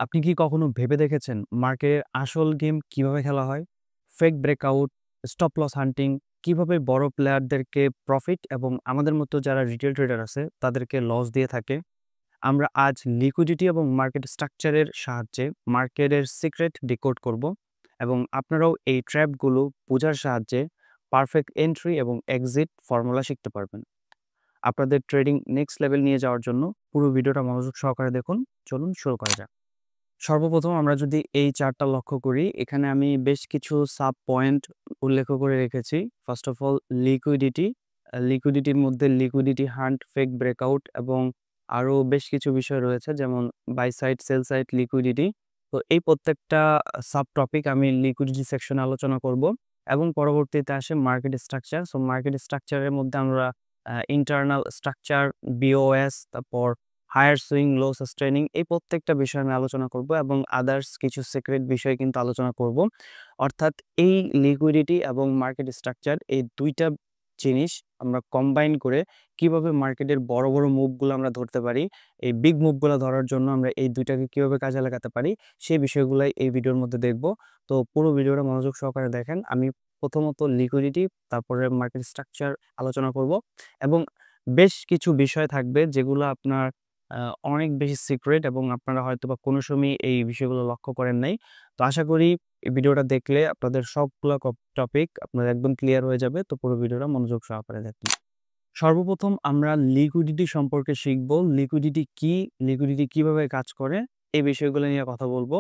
আপনি কি কখনো ভেবে দেখেছেন মার্কেটের আসল গেম কিভাবে খেলা হয়? ফেক ব্রেকআউট, স্টপ লস হান্টিং, কিভাবে বড় প্লেয়ারদেরকে প্রফিট এবং আমাদের মতো যারা রিটেল ট্রেডার আছে তাদেরকে লস দিয়ে থাকে? আমরা আজ লিকুইডিটি এবং মার্কেট স্ট্রাকচারের সাহায্যে মার্কেটের সিক্রেট ডিকোড করব এবং আপনারাও এই ট্র্যাপগুলো বোঝার সাহায্যে পারফেক্ট এন্ট্রি এবং এক্সিট ফর্মুলা শিখতে পারবেন। আপনাদের ট্রেডিং নেক্সট লেভেল নিয়ে যাওয়ার জন্য পুরো ভিডিওটা মনোযোগ সহকারে দেখুন। চলুন শুরু করা যাক। সর্বপ্রথম আমরা যদি এই চার্টটা লক্ষ্য করি, এখানে আমি বেশ কিছু সাব পয়েন্ট উল্লেখ করে রেখেছি। ফার্স্ট অফ অল লিকুইডিটি, লিকুইডিটির মধ্যে লিকুইডিটি হান্ট, ফেক ব্রেকআউট এবং আরও বেশ কিছু বিষয় রয়েছে, যেমন buy side, sell side, liquidity. তো এই প্রত্যেকটা সাব টপিক আমি লিকুইডিটি সেকশনে আলোচনা করব এবং পরবর্তীতে আসে মার্কেট স্ট্রাকচার। সো মার্কেট স্ট্রাকচারের মধ্যে আমরা ইন্টারনাল স্ট্রাকচার, বিওএস, তারপর হায়ার সুইং, লো সাস্টেনিং, এই প্রত্যেকটা বিষয় আমি আলোচনা করব এবং আদার্স কিছু সিক্রেট বিষয় কিন্তু আলোচনা করব। অর্থাৎ এই লিকুইডিটি এবং মার্কেট স্ট্রাকচার, এই দুইটা জিনিস আমরা কম্বাইন করে কিভাবে মার্কেটের বড় বড় মুভগুলো আমরা ধরতে পারি, এই বিগ মুভগুলো ধরার জন্য আমরা এই দুইটাকে কিভাবে কাজে লাগাতে পারি, সেই বিষয়গুলাই এই ভিডিওর মধ্যে দেখব। তো পুরো ভিডিওটা মনোযোগ সহকারে দেখেন। আমি প্রথমত লিকুইডিটি, তারপরে মার্কেট স্ট্রাকচার আলোচনা করব এবং বেশ কিছু বিষয় থাকবে যেগুলো আপনার অনেক বেশি সিক্রেট এবং আপনারা হয়তোবা কোনো সময় এই বিষয়গুলো লক্ষ্য করেন নাই। তো আশা করি এই ভিডিওটা দেখলে আপনাদের সবগুলো টপিক আপনার একদম ক্লিয়ার হয়ে যাবে। তো পুরো ভিডিওটা মনোযোগ সহকারে দেখুন। সর্বপ্রথম আমরা লিকুইডিটি সম্পর্কে শিখব। লিকুইডিটি কি, লিকুইডিটি কিভাবে কাজ করে, এই বিষয়গুলো নিয়ে কথা বলবো।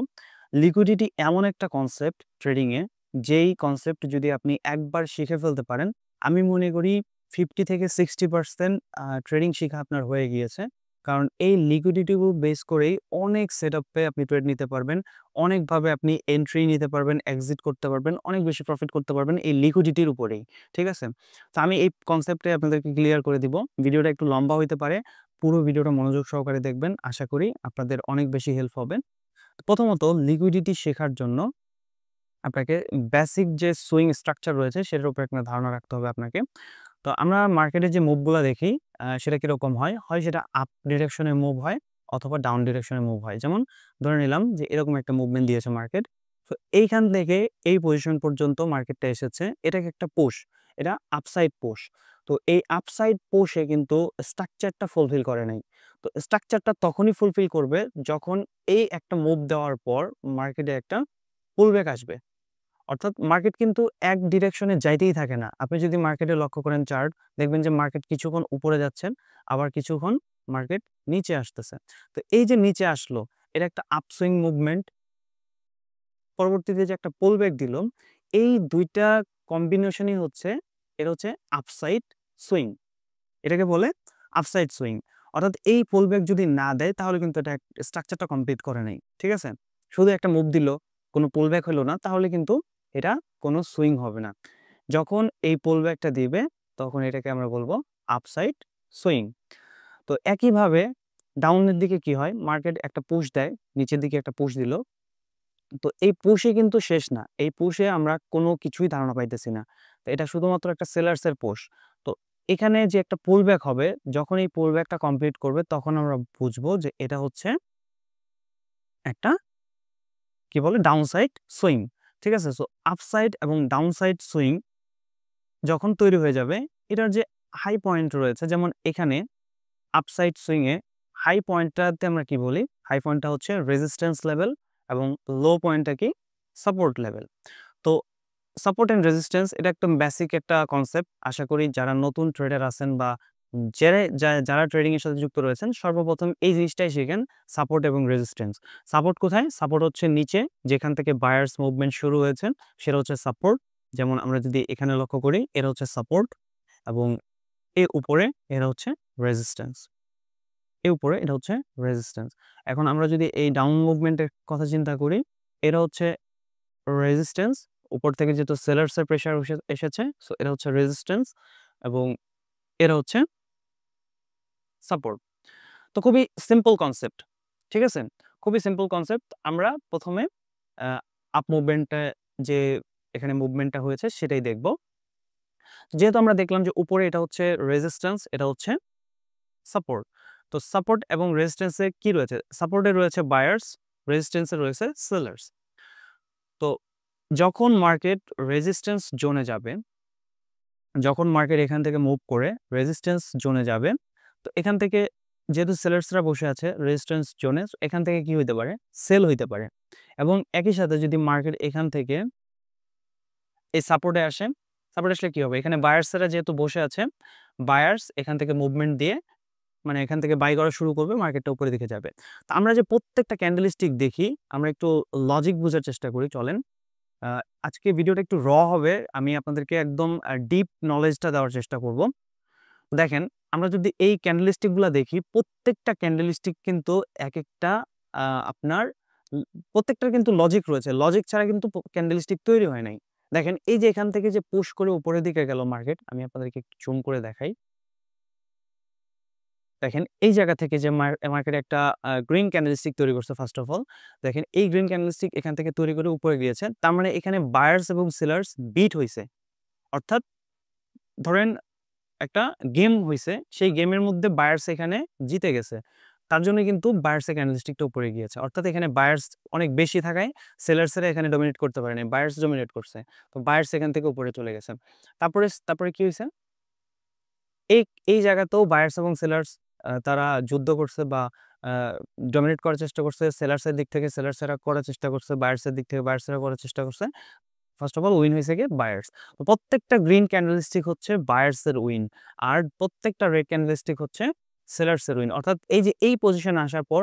লিকুইডিটি এমন একটা কনসেপ্ট ট্রেডিং এ, যেই কনসেপ্ট যদি আপনি একবার শিখে ফেলতে পারেন, আমি মনে করি 50 থেকে 60% ট্রেডিং শিখা আপনার হয়ে গিয়েছে। কারণ এই লিকুইডিটি বেস করেই অনেক সেটআপে আপনি ট্রেড নিতে পারবেন, অনেকভাবে আপনি এন্ট্রি নিতে পারবেন, এক্সিট করতে পারবেন, অনেক বেশি প্রফিট করতে পারবেন এই লিকুইডিটির উপরেই। ঠিক আছে? তো আমি এই কনসেপ্টে আপনাদেরকে ক্লিয়ার করে দিব। ভিডিওটা একটু লম্বা হইতে পারে, পুরো ভিডিওটা মনোযোগ সহকারে দেখবেন। আশা করি আপনাদের অনেক বেশি হেল্প হবে। প্রথমত লিকুইডিটি শেখার জন্য আপনাকে বেসিক যে সুইং স্ট্রাকচার রয়েছে সেটার উপরে একটা ধারণা রাখতে হবে আপনাকে। তো আমরা মার্কেটে যে মুভগুলা দেখি, সেটা কিরকম হয়? হয় সেটা আপ ডিরেকশনে মুভ হয় অথবা ডাউন ডিরেকশনে মুভ হয়। যেমন ধরে নিলাম যে এরকম একটা মুভমেন্ট দিয়েছে মার্কেট। তো এইখান থেকে এই পজিশন পর্যন্ত মার্কেটটা এসেছে। এটাকে একটা পুশ, এটা আপসাইড পুশ। তো এই আপসাইড পুশে কিন্তু স্ট্রাকচারটা ফুলফিল করে নাই। তো স্ট্রাকচারটা তখনই ফুলফিল করবে যখন এই একটা মুভ দেওয়ার পর মার্কেটে একটা পুলব্যাক আসবে। অর্থাৎ মার্কেট কিন্তু এক ডিরেকশনে যাইতেই থাকে না। আপনি যদি মার্কেটে লক্ষ্য করেন চার্ট, দেখবেন যে মার্কেট কিছুক্ষণ উপরে যাচ্ছেন, আবার কিছুক্ষণ মার্কেট নিচে আসতেছে। তো এই যে নিচে আসলো, এটা একটা আপসুইং মুভমেন্ট। পরবর্তীতে যে একটা পুলব্যাক দিল, এই দুইটা কম্বিনেশনই হচ্ছে, এটা হচ্ছে আপসাইড সুইং। এটাকে বলে আপসাইড সুইং। অর্থাৎ এই পুলব্যাক যদি না দেয় তাহলে কিন্তু এটা স্ট্রাকচারটা কমপ্লিট করে নাই। ঠিক আছে? শুধু একটা মুভ দিল, কোনো পুলব্যাক হলো না, তাহলে কিন্তু এটা কোনো সুইং হবে না। যখন এই পুলব্যাকটা দিবে তখন এটাকে আমরা বলবো আপসাইড সুইং। তো একইভাবে ডাউনের দিকে কি হয়? মার্কেট একটা পুশ দেয়, নিচের দিকে একটা পুশ দিল। তো এই পুশে কিন্তু শেষ না। এই পুশে আমরা কোনো কিছুই ধারণা পাইতেছি না। তো এটা শুধুমাত্র একটা সেলার্স এর পুশ। তো এখানে যে একটা পুলব্যাক হবে, যখন এই পুলব্যাকটা কমপ্লিট করবে তখন আমরা বুঝবো যে এটা হচ্ছে একটা কি বলে ডাউনসাইড সুইং। ঠিক আছে? সো আপসাইড এবং ডাউনসাইড সুইং যখন তৈরি হয়ে যাবে, এটার যে হাই পয়েন্ট রয়েছে, যেমন এখানে আপসাইড সুইং এ হাই পয়েন্টটাতে আমরা কি বলি? হাই পয়েন্টটা হচ্ছে রেজিস্ট্যান্স লেভেল এবং লো পয়েন্টটা কি? Support level. তো সাপোর্ট এন্ড রেজিস্ট্যান্স এটা একদম বেসিক একটা কনসেপ্ট। আশা করি যারা নতুন ট্রেডার আছেন বা যারা ট্রেডিং এর সাথে যুক্ত রয়েছেন, সর্বপ্রথম এই জিনিসটাই শিখেন, সাপোর্ট এবং রেজিস্ট্যান্স। সাপোর্ট কোথায়? সাপোর্ট হচ্ছে নিচে, যেখান থেকে বায়ার্স মুভমেন্ট শুরু হয়েছে সেটা হচ্ছে সাপোর্ট। যেমন আমরা যদি এখানে লক্ষ্য করি, এটা হচ্ছে সাপোর্ট এবং এর উপরে এটা হচ্ছে রেজিস্ট্যান্স। এর উপরে এটা হচ্ছে রেজিস্ট্যান্স। এখন আমরা যদি এই ডাউন মুভমেন্টের কথা চিন্তা করি, এটা হচ্ছে রেজিস্ট্যান্স। উপর থেকে যেহেতু সেলার্স এর প্রেসার এসেছে, সো এটা হচ্ছে রেজিস্ট্যান্স এবং এটা হচ্ছে সাপোর্ট। তো খুবই সিম্পল কনসেপ্ট। ঠিক আছে? খুবই সিম্পল কনসেপ্ট। আমরা প্রথমে আপ মুভমেন্টটা, যে এখানে মুভমেন্টটা হয়েছে সেটাই দেখব। যেহেতু আমরা দেখলাম যে উপরে এটা হচ্ছে রেজিস্ট্যান্স, এটা হচ্ছে সাপোর্ট। তো সাপোর্ট এবং রেজিস্ট্যান্সে কি রয়েছে? সাপোর্টে রয়েছে বায়ার্স রেজিস্ট্যান্সে রয়েছে সেলার্স। তো যখন মার্কেট রেজিস্ট্যান্স জোনে যাবে, যখন মার্কেট এখান থেকে মুভ করে রেজিস্ট্যান্স জোনে যাবে, তো এখান থেকে যেহেতু সেলার্সরা বসে আছে রেজিস্ট্যান্স জোনে, এখান থেকে কি হইতে পারে, সেল হইতে পারে। এবং একই সাথে যদি মার্কেট এখান থেকে এই সাপোর্টে আসে, সাপোর্ট আসলে কি হবে, এখানে বায়ার্সরা যেহেতু বসে আছে, বায়ার্স এখান থেকে মুভমেন্ট দিয়ে মানে এখান থেকে বাই করা শুরু করবে, মার্কেটটা উপরের দিকে যাবে। তো আমরা যে প্রত্যেকটা ক্যান্ডেলস্টিক দেখি, আমরা একটু লজিক বোঝার চেষ্টা করি, চলেন। আজকে ভিডিওটা একটু হবে, আমি আপনাদেরকে একদম ডিপ নলেজটা দেওয়ার চেষ্টা করব। দেখেন, আমরা যদি এই ক্যান্ডেলস্টিক গুলা দেখি, প্রত্যেকটা ক্যান্ডেলস্টিক কিন্তু এক একটা আপনার প্রত্যেকটার কিন্তু লজিক রয়েছে। লজিক ছাড়া কিন্তু ক্যান্ডেলস্টিক তৈরি হয় নাই। দেখেন, এই যে এখান থেকে যে পুশ করে উপরের দিকে গেল মার্কেট, আমি আপনাদেরকে একটু জুম করে দেখাই। দেখেন, এই জায়গা থেকে যে মার্কেট একটা গ্রিন ক্যান্ডেলস্টিক তৈরি করছে। ফার্স্ট অফ অল দেখেন, এই গ্রিন ক্যান্ডেলস্টিক এখান থেকে তৈরি করে উপরে গিয়েছে, তার মানে এখানে বায়ার্স এবং সেলার্স বিট হইছে। অর্থাৎ ধরেন একটা গেম হইছে, সেই গেমের মধ্যে বায়ার্স এখানে জিতে গেছে, তার জন্য কিন্তু বায়ার্সের ক্যান্ডেলস্টিকটা উপরে গিয়েছে। অর্থাৎ এখানে বায়ার্স অনেক বেশি থাকায় সেলার্সরা এখানে ডমিনেট করতে পারেনি, বায়ার্স ডমিনেট করছে। তো বায়ার্স এখান থেকে উপরে চলে গেছে। তারপরে কি হয়েছে, এই এই জায়গাতেও বায়ার্স এবং সেলার্স তারা যুদ্ধ করছে বা ডমিনেট করার চেষ্টা করছে। সেলার্সের দিক থেকে সেলার্সেরা করার চেষ্টা করছে, বায়ার্সের দিক থেকে বায়ার্সেরা করার চেষ্টা করছে। ফার্স্ট অফ অল উইন হয়েছে কি বায়ার্স। তো প্রত্যেকটা গ্রিন ক্যান্ডেলস্টিক হচ্ছে বায়ার্সের উইন, আর প্রত্যেকটা রেড ক্যান্ডেলস্টিক হচ্ছে সেলার্সের উইন। অর্থাৎ এই যে এই পজিশনে আসার পর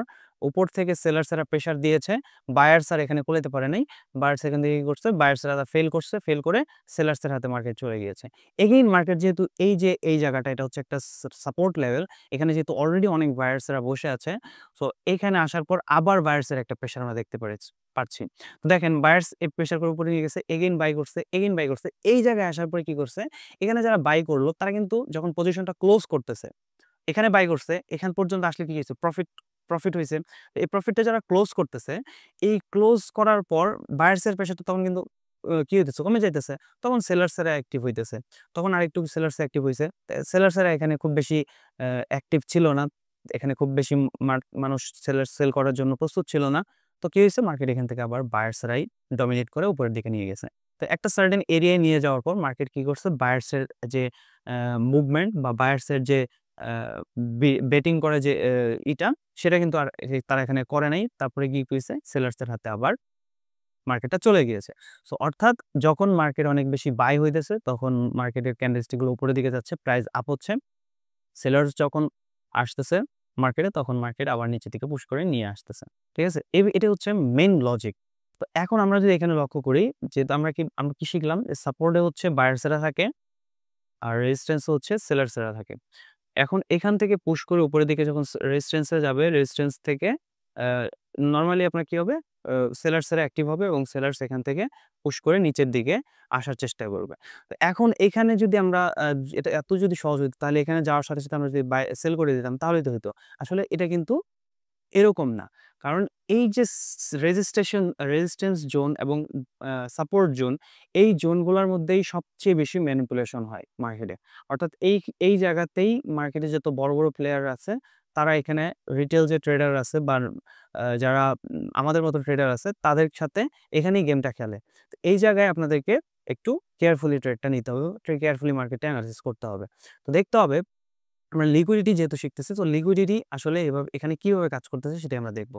উপর থেকে সেলার্সরা প্রেসার দিয়েছে, বায়ার্স আর এখানে কোলাতে পারে নাই। বায়ার্স এখান থেকে কি করছে, বায়ার্সরা ফেল করছে, ফেল করে সেলার্সের হাতে মার্কেট চলে গিয়েছে। এগেইন মার্কেট যেহেতু এই যে এই জায়গাটা, এটা হচ্ছে একটা সাপোর্ট লেভেল, এখানে যেহেতু অলরেডি অনেক বায়ার্সরা বসে আছে, সো এখানে আসার পর আবার বায়ার্সের একটা প্রেসার আমরা দেখতে পাচ্ছি। তো দেখেন, বায়ার্স এই প্রেসার করে উপরে নিয়ে গেছে, এগেইন বাই করছে, এগেইন বাই করছে। এই জায়গায় আসার পরে কি করছে, এখানে যারা বাই করলো তারা কিন্তু যখন পজিশনটা ক্লোজ করতেছে, এখানে বাই করছে, এখান পর্যন্ত আসলে কি হয়েছে, প্রফিট হয়েছে। এই প্রফিটটা যারা ক্লোজ করতেছে, এই ক্লোজ করার পর বায়ার্সের প্রেসারটা তখন কিন্তু কি হইতেছে, কমে যাইতেছে। তখন সেলার্সেরা অ্যাক্টিভ হইতেছে, তখন আরেকটু সেলার্স অ্যাক্টিভ হয়েছে। সেলার্সেরা এখানে খুব বেশি অ্যাক্টিভ ছিল না, এখানে খুব বেশি মানুষ সেল করার জন্য প্রস্তুত ছিল না। তো কি হয়েছে, মার্কেট এখান থেকে আবার বায়ার্সরাই ডমিনেট করে উপরের দিকে নিয়ে গেছে। তো একটা সার্টেন এরিয়ায় নিয়ে যাওয়ার পর মার্কেট কি করছে, বায়ার্সের যে মুভমেন্ট বা বায়ার্সের যে বেটিং করে যে ইটা, সেটা কিন্তু আর তারা এখানে করে নাই। তারপরে কি হয়েছে, সেলার্সের হাতে আবার মার্কেটটা চলে গিয়েছে। সো অর্থাৎ যখন মার্কেট অনেক বেশি বাই হইতেছে, তখন মার্কেটের ক্যান্ডেলস্টিক গুলো উপরের দিকে যাচ্ছে, প্রাইস আপ হচ্ছে। সেলার্স যখন আসতেছে মার্কেটে, তখন মার্কেট আবার নিচের দিকে পুশ করে নিয়ে আসতেছে। ঠিক আছে, এটা হচ্ছে মেইন লজিক। তো এখন আমরা যদি এখানে লক্ষ্য করি, যেহেতু আমরা কি শিখলাম, সাপোর্টে হচ্ছে বায়ার্সেরা থাকে আর রেজিস্ট্যান্স হচ্ছে সেলার্সেরা থাকে। এখন এখান থেকে পুশ করে উপরের দিকে যখন রেজিস্ট্যান্সে যাবে, রেজিস্ট্যান্স থেকে নরমালি আপনার কি হবে, সেলার্সেরা অ্যাক্টিভ হবে এবং সেলার্স এখান থেকে পুশ করে নিচের দিকে আসার চেষ্টা করবে। তো এখন এখানে যদি আমরা এটা এত যদি সহজ হতো, তাহলে এখানে যাওয়ার সাথে সাথে আমরা যদি সেল করে দিতাম তাহলেই তো হতো। আসলে এটা কিন্তু এরকম না। কারণ এই যে রেজিস্ট্যান্স জোন এবং সাপোর্ট জোন, এই জোনগুলোর মধ্যেই সবচেয়ে বেশি ম্যানিপুলেশন হয় মার্কেটে। অর্থাৎ এই জায়গাতেই মার্কেটে যত বড়, বড় প্লেয়ার আছে, তারা এখানে রিটেল যে ট্রেডার আছে বা যারা আমাদের মতো ট্রেডার আছে, তাদের সাথে এখানেই গেমটা খেলে। তো এই জায়গায় আপনাদেরকে একটু কেয়ারফুলি ট্রেডটা নিতে হবে, কেয়ারফুলি মার্কেটে অ্যানালাইসিস করতে হবে। তো দেখতে হবে আমরা লিকুইডিটি যেহেতু শিখতেছি, তো লিকুইডিটি আসলে এভাবে এখানে কিভাবে কাজ করতেছে সেটাই আমরা দেখব।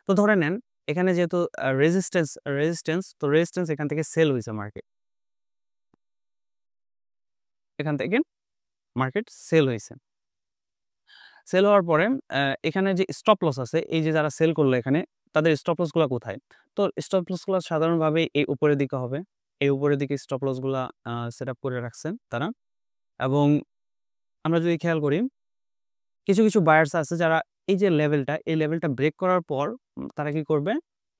তো ধরে নেন, এখানে যেহেতু রেজিস্ট্যান্স এখান থেকে সেল হইছে মার্কেট। এখান থেকে মার্কেট সেল হইছে। সেল হওয়ার পরে এখানে যে স্টপ লস আছে, এই যে যারা সেল করলো এখানে, তাদের স্টপ লস গুলা কোথায়? তো স্টপ লস গুলা সাধারণভাবে এই উপরের দিকে হবে। এই উপরের দিকে স্টপ লস গুলা সেটআপ করে রাখছেন তারা। এবং আমরা যদি খেয়াল করি, কিছু বায়ার্স আছে যারা এই লেভেলটা ব্রেক করার পর তারা কি করবে,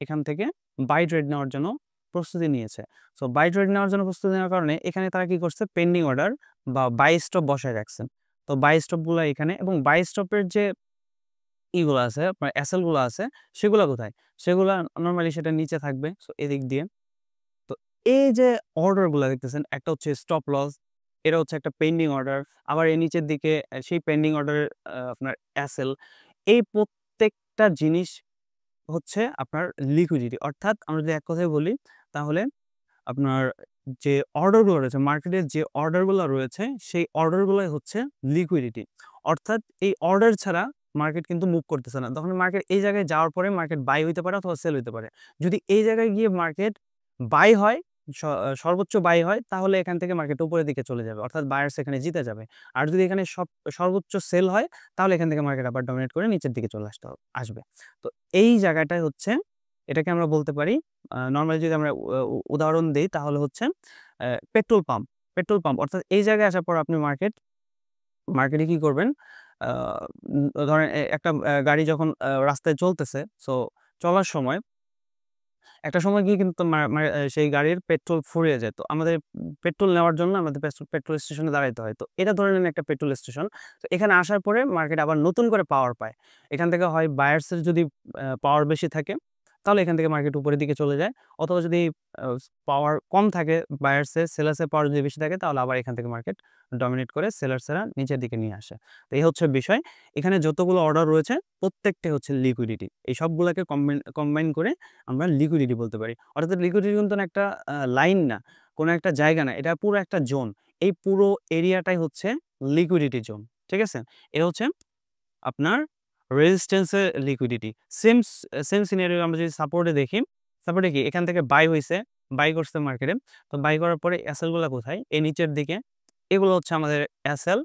এখান থেকে বাই ট্রেড নেওয়ার জন্য প্রস্তুতি নিয়েছে। সো বাই ট্রেড নেওয়ার জন্য প্রস্তুতি নেওয়ার কারণে এখানে তারা কি করছে, পেন্ডিং অর্ডার বা বাই স্টপ বসায় রাখছেন। তো বাই স্টপ গুলা এখানে, এবং বাই স্টপের যে ইগুলো আছে, আপনার এসএল গুলো আছে, সেগুলা কোথায়? সেগুলা নরমালি সেটা নিচে থাকবে। সো এদিক দিয়ে, তো এই যে অর্ডার গুলা দেখতেছেন, একটা হচ্ছে স্টপ লস, এটা হচ্ছে একটা পেন্ডিং অর্ডার, আবার এর নিচের দিকে সেই পেন্ডিং অর্ডার আপনার এসএল। এই প্রত্যেকটা জিনিস হচ্ছে আপনার লিকুইডিটি। অর্থাৎ আমরা যদি এক কথায় বলি তাহলে আপনার যে অর্ডারগুলো রয়েছে, মার্কেটের যে অর্ডারগুলো রয়েছে সেই অর্ডারগুলোই হচ্ছে লিকুইডিটি। অর্থাৎ এই অর্ডার ছাড়া মার্কেট কিন্তু মুভ করতেছে না। তখন মার্কেট এই জায়গায় যাওয়ার পরে মার্কেট বাই হইতে পারে অথবা সেল হইতে পারে। যদি এই জায়গায় গিয়ে মার্কেট বাই হয়, সর্বোচ্চ বাই হয়, তাহলে এখান থেকে মার্কেট উপরের দিকে চলে যাবে। অর্থাৎ বায়ার্স এখানে জিতে যাবে। আর যদি এখানে সর্বোচ্চ সেল হয়, তাহলে এখান থেকে মার্কেট আবার ডমিনেট করে নিচের দিকে চলে আসবে। তো এই জায়গাটাই হচ্ছে, এটাকে আমরা বলতে পারি, নরমালি যদি আমরা উদাহরণ দেই তাহলে হচ্ছে পেট্রোল পাম্প। পেট্রোল পাম্প অর্থাৎ এই জায়গায় আসার পর আপনি মার্কেটে কি করবেন? আ ধরেন একটা গাড়ি যখন রাস্তায় চলতেছে, সো চলার সময় একটা সময় গিয়ে কিন্তু মা মা সেই গাড়ির পেট্রোল ফুরিয়ে যায়। তো আমাদের পেট্রোল নেওয়ার জন্য আমাদের পেট্রোল স্টেশনে দাঁড়াইতে হয়। তো এটা ধরে নেন একটা পেট্রোল স্টেশন। তো এখানে আসার পরে মার্কেট আবার নতুন করে পাওয়ার পায়। এখান থেকে হয় বায়ার্স এর যদি পাওয়ার বেশি থাকে, তাহলে এখান থেকে মার্কেট উপরের দিকে চলে যায়। অথবা যদি আ পাওয়ার কম থাকে বায়ার্স এর, সেলার্স এর পাওয়ার যদি বেশি থাকে, তাহলে আবার এখান থেকে মার্কেট ডমিনেট করে সেলার্সরা নিচের দিকে নিয়ে আসে। তো এই হচ্ছে বিষয়। এখানে যতগুলো অর্ডার রয়েছে প্রত্যেকটাই হচ্ছে লিকুইডিটি। এই সবগুলাকে কম্বাইন করে আমরা লিকুইডিটি বলতে পারি। অর্থাৎ লিকুইডিটি কিন্তু একটা লাইন না, কোনো একটা জায়গা না। এটা পুরো একটা জোন। এই পুরো এরিয়াটাই হচ্ছে লিকুইডিটি জোন। ঠিক আছে? এটা হচ্ছে আপনার রেজিস্ট্যান্স এর লিকুইডিটি। সেম সিনারিও আমরা যদি সাপোর্টে দেখি, সাপোর্টে কি এখান থেকে বাই হইছে, বাই করছে মার্কেটে। তো বাই করার পরে এসএল গুলা কোথায়? এই নিচের দিকে। এগুলো হচ্ছে আমাদের এসএল।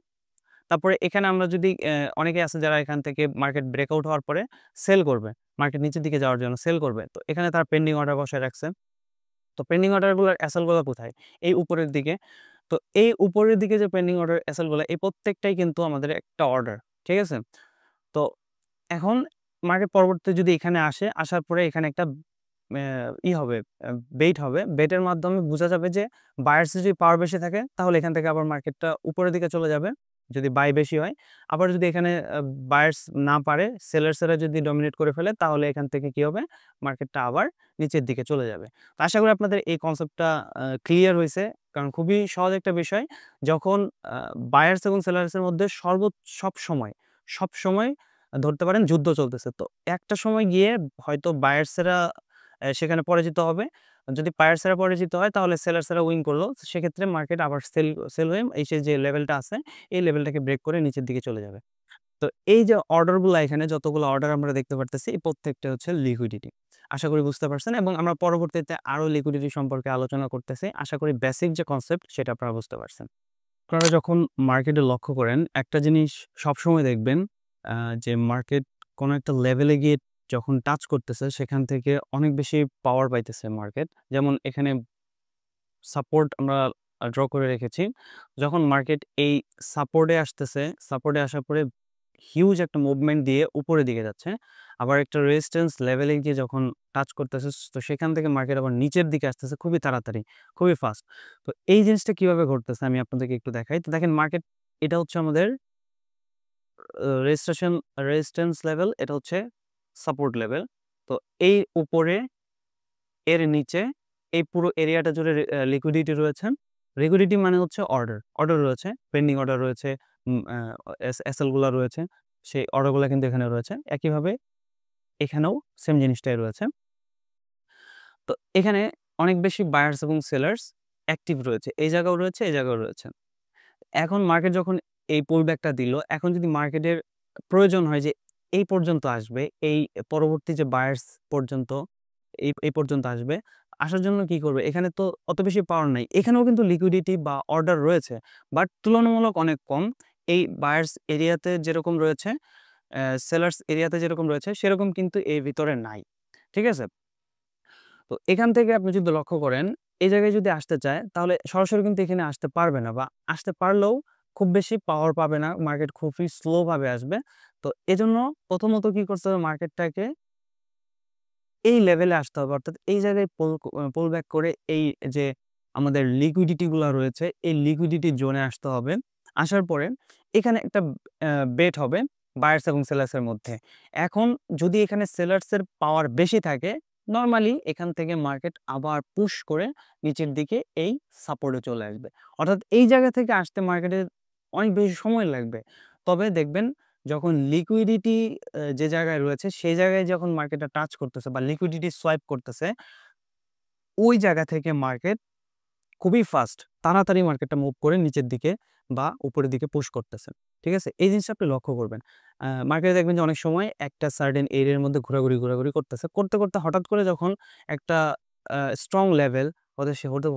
তারপরে এখানে আমরা যদি অনেকে আছে যারা এখান থেকে মার্কেট ব্রেকআউট হওয়ার পরে সেল করবে। মার্কেট নিচের দিকে যাওয়ার জন্য সেল করবে। তো এখানে তারা পেন্ডিং অর্ডার বসায় রাখছে। তো পেন্ডিং অর্ডার গুলার এসএল গুলা কোথায়? এই উপরের দিকে। তো এই উপরের দিকে যে পেন্ডিং অর্ডার এসএল গুলা, এই প্রত্যেকটাই কিন্তু আমাদের একটা অর্ডার। ঠিক আছে? তো এখন মার্কেট পরবর্তীতে যদি এখানে আসে, আসার পরে এখানে একটা হবে, বেট হবে। বেটের মাধ্যমে বোঝা যাবে যে বায়ার্স যদি পাওয়ার বেশি থাকে, তাহলে এখান থেকে আবার মার্কেটটা উপরের দিকে চলে যাবে, যদি বাই বেশি হয়। আবার যদি এখানে বায়ার্স না পারে, সেলার্সরা যদি ডমিনেট করে ফেলে, তাহলে এখান থেকে কি হবে? মার্কেটটা আবার নিচের দিকে চলে যাবে। তো আশা করি আপনাদের এই কনসেপ্টটা ক্লিয়ার হইছে। কারণ খুবই সহজ একটা বিষয়। যখন বায়ার্স এবং সেলার্সের মধ্যে সবসময় ধরতে পারেন যুদ্ধ চলতেছে। তো একটা সময় গিয়ে হয়তো বায়ার্সরা সেখানে পরাজিত হবে। যদি বায়ার্সরা পরাজিত হয়, তাহলে সেলার্সরা উইন করলো। সেক্ষেত্রে মার্কেট আবার সেল হয়ে এই যে লেভেলটা আছে, এই লেভেলটাকে ব্রেক করে নিচের দিকে চলে যাবে। তো এই যে অর্ডারগুলা, এখানে যতগুলো অর্ডার আমরা দেখতে পারতেছি, এই প্রত্যেকটা হচ্ছে লিকুইডিটি। আশা করি বুঝতে পারছেন, এবং আমরা পরবর্তীতে আরো লিকুইডিটি সম্পর্কে আলোচনা করতেছি। আশা করি বেসিক যে কনসেপ্ট সেটা আপনারা বুঝতে পারছেন। আপনারা যখন মার্কেটে লক্ষ্য করেন, একটা জিনিস সবসময় দেখবেন, আ যে মার্কেট কোনো একটা লেভেলে গিয়ে যখন টাচ করতেছে, সেখান থেকে অনেক বেশি পাওয়ার পাইতেছে মার্কেট। যেমন এখানে সাপোর্ট আমরা ড্র করে রেখেছি। যখন মার্কেট এই সাপোর্টে আসতেছে, সাপোর্টে আসার পরে হিউজ একটা মুভমেন্ট দিয়ে উপরের দিকে যাচ্ছে। আবার একটা রেজিস্ট্যান্স লেভেলে গিয়ে যখন টাচ করতেছে, তো সেখান থেকে মার্কেট আবার নিচের দিকে আসতেছে খুবই তাড়াতাড়ি, খুবই ফাস্ট। তো এই জিনিসটা কিভাবে ঘটতেছে আমি আপনাদেরকে একটু দেখাই। তো দেখেন মার্কেট, এটা হচ্ছে আমাদের রেজিস্ট্রেশন রেজিস্ট্যান্স লেভেল, এটা হচ্ছে সাপোর্ট লেভেল। তো এই উপরে, এর নিচে, এই পুরো এরিয়াটা জুড়ে লিকুইডিটি রয়েছে। লিকুইডিটি মানে হচ্ছে অর্ডার রয়েছে, পেন্ডিং অর্ডার রয়েছে, উম আ এসএল গুলা রয়েছে। সেই অর্ডার গুলা কিন্তু এখানে রয়েছে। একইভাবে এখানেও সেম জিনিসটাই রয়েছে। তো এখানে অনেক বেশি বায়ার্স এবং সেলার্স অ্যাক্টিভ রয়েছে। এই জায়গাও রয়েছে, এই জায়গাও রয়েছে। এখন মার্কেট যখন এই পুলব্যাকটা দিল, এখন যদি মার্কেটের প্রয়োজন হয় যে এই পর্যন্ত আসবে, এই পরবর্তী যে বায়ার্স পর্যন্ত, এই পর্যন্ত আসবে। আসার জন্য কি করবে? এখানে তো অত বেশি পাওয়ার নাই। এখানেও কিন্তু লিকুইডিটি বা অর্ডার রয়েছে। বাট তুলনামূলক অনেক কম। এই বায়ার্স এরিয়াতে যেরকম রয়েছে, সেলার্স এরিয়াতে যেরকম রয়েছে, সেরকম কিন্তু এর ভিতরে নাই। ঠিক আছে? তো এখান থেকে আপনি যদি লক্ষ্য করেন, এই জায়গায় যদি আসতে চায়, তাহলে সরাসরি কিন্তু এখানে আসতে পারবে না, বা আসতে পারলেও খুব বেশি পাওয়ার পাবে না। মার্কেট খুবই স্লো ভাবে আসবে। তো এজন্য প্রথমত কি করতে হবে? মার্কেটটাকে এই লেভেলে আসতে হবে। অর্থাৎ এই জায়গায় পুল ব্যাক করে এই যে আমাদের লিকুইডিটি গুলা রয়েছে, এই লিকুইডিটি জোনে আসতে হবে। আসার পরে এখানে একটা বেট হবে বায়ার্স এবং সেলার্স এর মধ্যে। এখন যদি এখানে সেলার্স এর পাওয়ার বেশি থাকে, নরমালি এখান থেকে মার্কেট আবার পুশ করে নিচের দিকে এই সাপোর্টে চলে আসবে। অর্থাৎ এই জায়গা থেকে আসতে মার্কেটের অনেক বেশি সময় লাগবে। তবে দেখবেন যখন লিকুইডিটি যে জায়গায় রয়েছে সেই জায়গায় যখন মার্কেটটা টাচ করতেছে বা লিকুইডিটি সোয়াইপ করতেছে, ওই জায়গা থেকে মার্কেট খুবই ফাস্ট তাড়াতাড়ি মার্কেটটা মুভ করে নিচের দিকে বা উপরের দিকে পুশ করতেছে। ঠিক আছে? এই জিনিসটা আপনি লক্ষ্য করবেন। মার্কেটে দেখবেন যে অনেক সময় একটা সার্টেন এরিয়ার মধ্যে ঘোরাঘুরি করতেছে। করতে, করতে হঠাৎ করে যখন একটা স্ট্রং লেভেল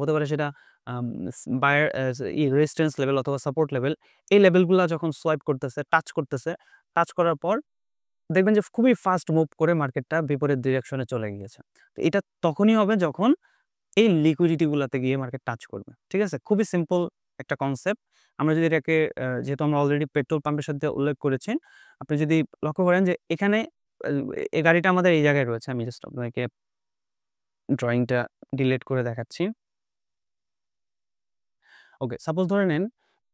হতে পারে সেটা আম স বায়ার রেজিস্ট্যান্স লেভেল অথবা সাপোর্ট লেভেল, এই লেভেলগুলা যখন সোয়াইপ করতেছে, টাচ করার পর দেখবেন যে খুবই ফাস্ট মুভ করে মার্কেটটা বিপরীত ডিরেকশনে চলে গিয়েছে। তো এটা তখনই হবে যখন এই লিকুইডিটি গুলাতে গিয়ে মার্কেট টাচ করবে। ঠিক আছে? খুবই সিম্পল একটা কনসেপ্ট। আমরা যদি এটাকে যেহেতু আমরা অলরেডি পেট্রোল পাম্পের সাথে উল্লেখ করেছি, আপনি যদি লক্ষ্য করেন যে এখানে আ এই গাড়িটা আমাদের এই জায়গায় রয়েছে। আমি জাস্ট আপনাকে ড্রয়িংটা ডিলিট করে দেখাচ্ছি। ওকে, সাপোজ ধরে নেন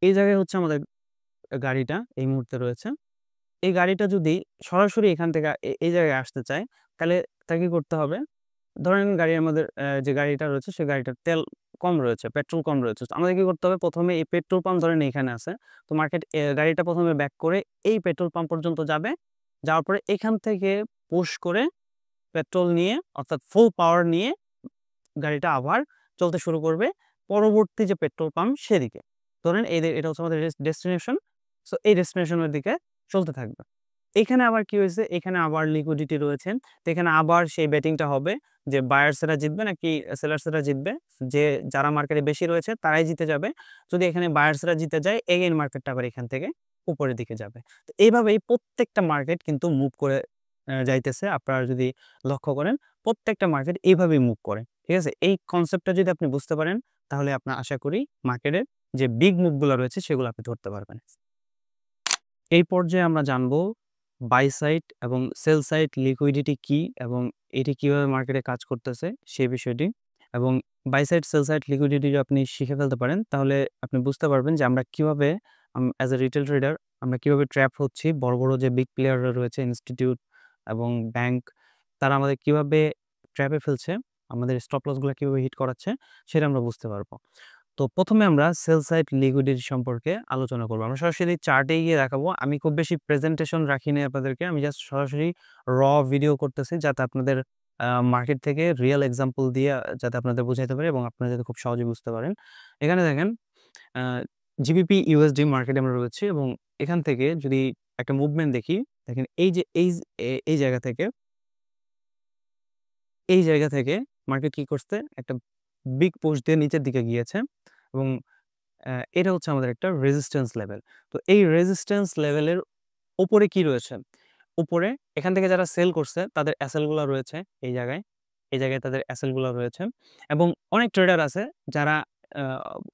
এই জায়গায় হচ্ছে আমাদের গাড়িটা এই মুহূর্তে রয়েছে। এই গাড়িটা যদি সরাসরি এখান থেকে এই জায়গায় আসতে চায়, তাহলে তাকে কি করতে হবে? ধরেন গাড়ি আমাদের যে গাড়িটা রয়েছে সেই গাড়িটার তেল কম রয়েছে, পেট্রোল কম রয়েছে। তো আমাদের কি করতে হবে? ১ম এ এই পেট্রোল পাম্প ধরেন এখানে আছে। তো মার্কেট গাড়িটা ১ম এ ব্যাক করে এই পেট্রোল পাম্প পর্যন্ত যাবে। যাওয়ার পরে এখান থেকে পুশ করে পেট্রোল নিয়ে অর্থাৎ ফুল পাওয়ার নিয়ে গাড়িটা আবার চলতে শুরু করবে পরবর্তী যে পেট্রোল পাম্প সেদিকে। ধরেন এটা হচ্ছে আমাদের ডেস্টিনেশন। সো এই ডেস্টিনেশনের দিকে চলতে থাকবে। এখানে আবার কি হয়েছে? এখানে আবার লিকুইডিটি রয়েছে। তো এখানে আবার সেই বেটিংটা হবে যে বায়ার্সরা জিতবে নাকি সেলার্সরা জিতবে। যারা মার্কেটে বেশি রয়েছে তারাই জিতে যাবে। যদি এখানে বায়ার্সরা জিতে যায় এগেইন মার্কেটটা আবার এখান থেকে উপরের দিকে যাবে। তো এইভাবেই প্রত্যেকটা মার্কেট কিন্তু মুভ করে যাইতেছে। আপনারা যদি লক্ষ্য করেন প্রত্যেকটা মার্কেট এইভাবেই মুভ করে। ঠিক আছে? এই কনসেপ্টটা যদি আপনি বুঝতে পারেন তাহলে আপনার আশা করি মার্কেটের যে বিগ মুভ গুলা রয়েছে সেগুলো আপনি ধরতে পারবেন। এই পর্যায়ে আমরা জানবো বাই সাইড এবং সেল সাইড লিকুইডিটি কি এবং এটি কিভাবে মার্কেটে কাজ করতেছে সেই বিষয়টি, এবং buy side sell side liquidity যদি আপনি শিখে ফেলতে পারেন তাহলে আপনি বুঝতে পারবেন যে আমরা কিভাবে অ্যাজ এ রিটেল ট্রেডার আমরা কিভাবে ট্র্যাপ হচ্ছি। বড় বড় যে বিগ প্লেয়াররা রয়েছে ইনস্টিটিউট এবং ব্যাংক, তারা আমাদের কিভাবে ট্র্যাপে ফেলছে, আমাদের স্টপ লসগুলো কিভাবে হিট করাচ্ছে সেটা আমরা বুঝতে পারবো। তো ১ম এ আমরা সেল সাইড লিকুইডিটি সম্পর্কে আলোচনা করব। আমরা সরাসরি চার্টে গিয়ে দেখাবো। আমি খুব বেশি প্রেজেন্টেশন রাখিনি আপনাদেরকে। আমি জাস্ট সরাসরি ভিডিও করতেছি যাতে আপনাদের মার্কেট থেকে রিয়াল এক্সাম্পল দিয়ে যাতে আপনাদের বুঝাইতে পারি এবং আপনারা যাতে খুব সহজে বুঝতে পারেন। এখানে দেখেন আ জিবিপি ইউএসডি মার্কেটে আমরা রয়েছি এবং এখান থেকে যদি একটা মুভমেন্ট দেখি, দেখেন এই যে এই জায়গা থেকে মার্কেট কি করছে? একটা বিগ পুশ দিয়ে নিচের দিকে গিয়েছে এবং এটা হচ্ছে আমাদের একটা রেজিস্ট্যান্স লেভেল। তো এই রেজিস্ট্যান্স লেভেলের উপরে কি রয়েছে? উপরে এখান থেকে যারা সেল করছে তাদের অ্যাসেল গুলা রয়েছে এই জায়গায়। এই জায়গায় তাদের অ্যাসেল গুলা রয়েছে এবং অনেক ট্রেডার আছে যারা আ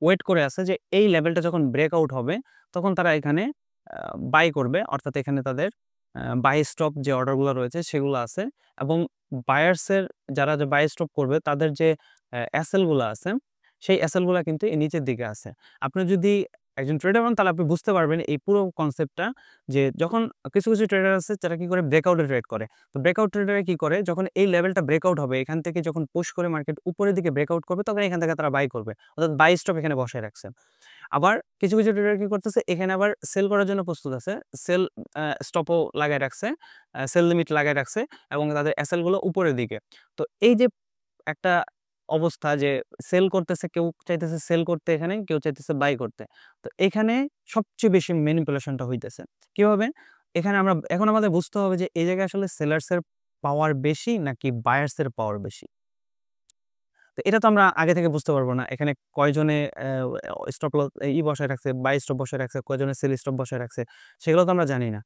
ওয়েট করে আছে যে এই লেভেলটা যখন ব্রেকআউট হবে তখন তারা এখানে আ বাই করবে। অর্থাৎ এখানে তাদের বাই স্টপ যে অর্ডার গুলা রয়েছে সেগুলো আছে এবং বায়ার্স এর যারা যে বাই স্টপ করবে তাদের যে অ্যাসেল গুলা আছে সেই অ্যাসেল গুলা কিন্তু এই নিচের দিকে আছে। আপনি যদি একজন ট্রেডার হন তাহলে আপনি বুঝতে পারবেন এই পুরো কনসেপ্টটা যে যখন কিছু ট্রেডার আছে যারা কি করে ব্রেকআউটে ট্রেড করে। তো ব্রেকআউট ট্রেডাররা কি করে যখন এই লেভেলটা ব্রেকআউট হবে এখান থেকে যখন পুশ করে মার্কেট উপরের দিকে ব্রেকআউট করবে তখন এখান থেকে তারা বাই করবে। অর্থাৎ বাই স্টপ এখানে বসায় রাখছে। আবার কিছু ট্রেডার কি করতেছে এখানে আবার সেল করার জন্য প্রস্তুত আছে। সেল স্টপও লাগায় রাখছে, সেল লিমিট লাগায় রাখছে এবং তাদের এসএল গুলো উপরের দিকে। তো এই যে একটা অবস্থা যে সেল করতেছে, কেউ চাইতেছে সেল করতে এখানে, কেউ চাইতেছে বাই করতে। তো এখানে সবচেয়ে বেশি ম্যানিপুলেশনটা হইতেছে। কিভাবে? এখানে এখন আমাদের বুঝতে হবে যে এই জায়গায় আসলে সেলার্স এর পাওয়ার বেশি নাকি বায়ার্স এর পাওয়ার বেশি। তো এটা তো আমরা আগে থেকে বুঝতে পারব না। এখানে কয়জনে স্টপ লস বসায় রাখছে, বাই স্টপ বসায় রাখছে, কয়জনে সেল স্টপ বসায় রাখছে, সেগুলো তো আমরা জানি না।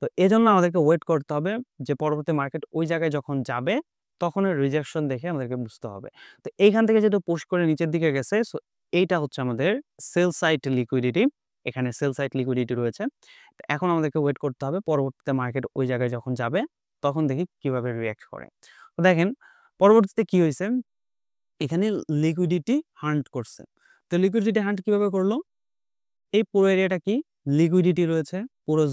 তো এজন্য আমাদেরকে ওয়েট করতে হবে যে পরবর্তী মার্কেট ওই জায়গায় যখন যাবে তখন ওই রিজেকশন দেখে আমাদেরকে বুঝতে হবে। তো এইখান থেকে যেহেতু পুশ করে নিচের দিকে গেছে, সো এইটা হচ্ছে আমাদের সেল সাইড লিকুইডিটি। এখানে সেল সাইড লিকুইডিটি রয়েছে। তো এখন আমাদেরকে ওয়েট করতে হবে পরবর্তীতে মার্কেট ওই জায়গায় যখন যাবে তখন দেখি কিভাবে রিঅ্যাক্ট করে। তো দেখেন পরবর্তীতে কি হইছে? এখানে লিকুইডিটি হান্ট করছে। তো লিকুইডিটি হান্ট কিভাবে করলো? এই পুরো এরিয়াটা কি? লিকুইডিটি রয়েছে। পুরো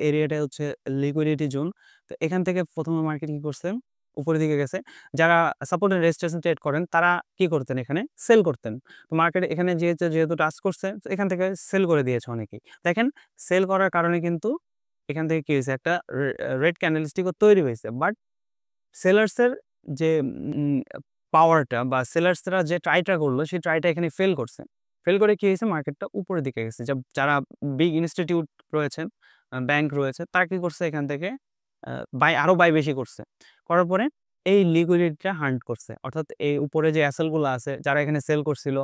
এরিয়াটা হচ্ছে লিকুইডিটি জোন। তো এখান থেকে ১ম এ মার্কেট কি করছে? উপরের দিকে গেছে। যারা সাপোর্ট এন্ড রেজিস্ট্যান্স ট্রেড করেন তারা কি করতেন এখানে? সেল করতেন। তো মার্কেট এখানে যেহেতু টাচ করছে এখান থেকে সেল করে দিয়েছে অনেকেই। দেখেন সেল করার কারণে কিন্তু এখান থেকে কি হয়েছে, একটা রেড ক্যান্ডেলস্টিকও তৈরি হয়েছে, বাট সেলার্সের যে পাওয়ারটা বা সেলার্সরা যে ট্রাইটা করলো সেই ট্রাইটা এখানে ফেল করছে। ফেল করে কি হয়েছে, মার্কেটটা উপরের দিকে গেছে। যারা বিগ ইনস্টিটিউট রয়েছেন, ব্যাংক রয়েছে, তারা কি করছে, এখান থেকে আরো বাই বেশি করছে। করার পরে এই লিকুইডিটিটা হান্ট করছে, অর্থাৎ এই উপরে যে অ্যাসেলগুলো আছে, যারা এখানে সেল করছিল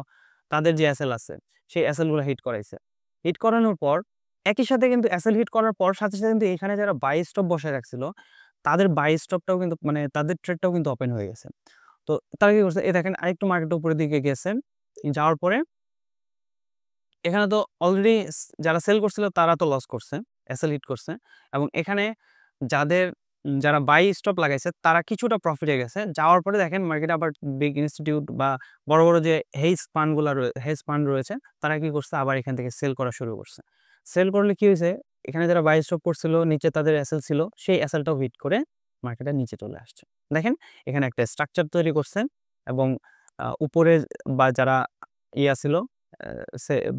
তাদের যে অ্যাসেল আছে সেই অ্যাসেলগুলো হিট করাইছে। হিট করানোর পর একই সাথে কিন্তু অ্যাসেল হিট করার পর সাথে সাথে কিন্তু এখানে যারা বাই স্টপ বসায় রাখছিল তাদের বাই স্টপটাও কিন্তু মানে তাদের ট্রেডটাও কিন্তু ওপেন হয়ে গেছে। তো তারা কি করছে, এই দেখেন আরেকটু মার্কেট উপরের দিকে গেছে, যাওয়ার পরে এখানে তো অলরেডি যারা সেল করছিল তারা তো লস করছে, অ্যাসেল হিট করছে, এবং এখানে যারা বাই স্টপ লাগাইছে তারা কিছুটা প্রফিটে গেছে। যাওয়ার পরে দেখেন মার্কেটে আবার বিগ ইনস্টিটিউট বা বড় বড় যে হেজ ফান্ড রয়েছে, তারা কি করছে, আবার এখান থেকে সেল করা শুরু করছে। সেল করলে কি হয়েছে, এখানে যারা বাই স্টপ করছিল নিচে তাদের অ্যাসেল ছিল, সেই অ্যাসেলটাও হিট করে মার্কেটের নিচে চলে আসছে। দেখেন এখানে একটা স্ট্রাকচার তৈরি করছে, এবং উপরে বা যারা ইয়া ছিল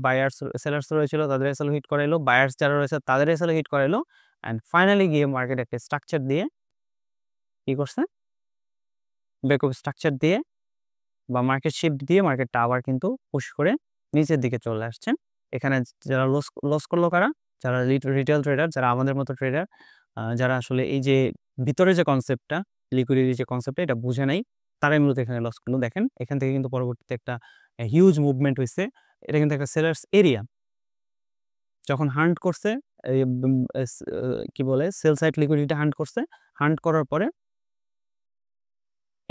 বায়ার্স সেলার্স রয়েছিল তাদের এসএল হিট করাইলো, বায়ার্স যারা রয়েছে তাদের এসএল হিট করাইলো, অ্যান্ড ফাইনালি গিয়ে মার্কেট একটা স্ট্রাকচার দিয়ে কি করছে, ব্যাকআপ স্ট্রাকচার দিয়ে বা মার্কেট শিফট দিয়ে মার্কেটটা আবার কিন্তু পুশ করে নিচের দিকে চলে আসছে। এখানে যারা লস করলো কারা, যারা রিটেল ট্রেডার, যারা আমাদের মতো ট্রেডার, যারা আসলে এই যে ভিতরে যে কনসেপ্টটা, লিকুইডিটি যে কনসেপ্টটা এটা বুঝে নাই, তারাই মূলত এখানে লস করলো। দেখেন এখান থেকে কিন্তু পরবর্তীতে একটা হিউজ মুভমেন্ট হয়েছে। এটা কিন্তু একটা সেলার্স এরিয়া, যখন হান্ট করছে কি বলে সেল সাইড লিকুইডিটি হান্ট করছে, হান্ট করার পরে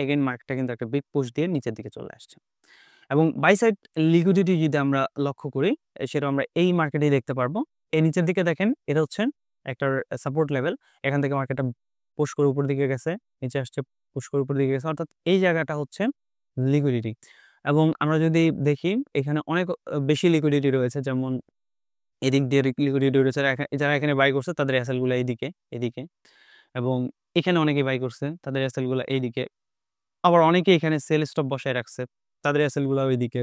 এগেইন মার্কেটটা কিন্তু একটা বিগ পুশ দিয়ে নিচের দিকে চলে আসছে। এবং বাই সাইড লিকুইডিটি যদি আমরা লক্ষ্য করি, সেটা আমরা এই মার্কেটেই দেখতে পারবো। এই নিচের দিকে দেখেন এটা হচ্ছে একটা সাপোর্ট লেভেল, এখান থেকে মার্কেটটা পুশ করে উপর দিকে গেছে, নিচে আসছে, পুশ করে উপর দিকে গেছে, অর্থাৎ এই জায়গাটা হচ্ছে লিকুইডিটি। এবং আমরা যদি দেখি এখানে অনেক বেশি লিকুইডিটি রয়েছে, যেমন এদিক দিয়ে লিকুইডিটি রয়েছে, যারা এখানে বাই করছে তাদের অ্যাসেলগুলো এদিকে এদিকে, এবং এখানে অনেকে বাই করছে তাদের অ্যাসেলগুলো এইদিকে, আবার অনেকে এখানে সেল স্টপ বসায় রাখছে তাদের অ্যাসেলগুলো ওইদিকে।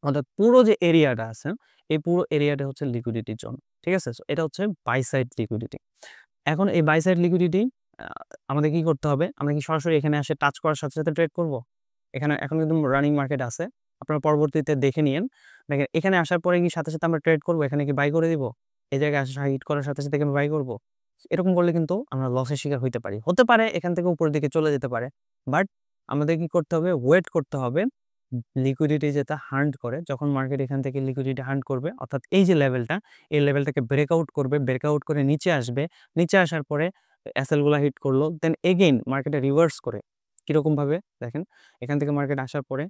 অর্থাৎ পুরো যে এরিয়াটা আছে এই পুরো এরিয়াটা হচ্ছে লিকুইডিটির জন্য, ঠিক আছে। সো এটা হচ্ছে বাই সাইড লিকুইডিটি। এখন এই বাই সাইড লিকুইডিটি আমাদের কি করতে হবে, আমরা কি সরাসরি এখানে এসে টাচ করার সাথে সাথে ট্রেড করব? এখানে এখন কিন্তু রানিং মার্কেট আছে, আপনারা পরবর্তীতে দেখে নিয়েন। দেখেন এখানে আসার পরে কি সাথে সাথে আমরা ট্রেড করব, এখানে কি বাই করে দিব, এই জায়গায় আসা হিট করার সাথে সাথে আমি বাই করব? এরকম করলে কিন্তু আমরা লসের শিকার হইতে পারি, হতে পারে এখান থেকে উপরের দিকে চলে যেতে পারে, বাট আমাদের কি করতে হবে, ওয়েট করতে হবে লিকুইডিটি যেটা হান্ট করে। যখন মার্কেট এখান থেকে লিকুইডিটি হান্ট করবে, অর্থাৎ এই যে লেভেলটা, এই লেভেলটাকে ব্রেকআউট করবে, ব্রেকআউট করে নিচে আসবে, নিচে আসার পরে অ্যাসেলগুলা হিট করলো, দেন এগেইন মার্কেটে রিভার্স করে। কিরকম ভাবে দেখেন, এখান থেকে মার্কেট আসার পরে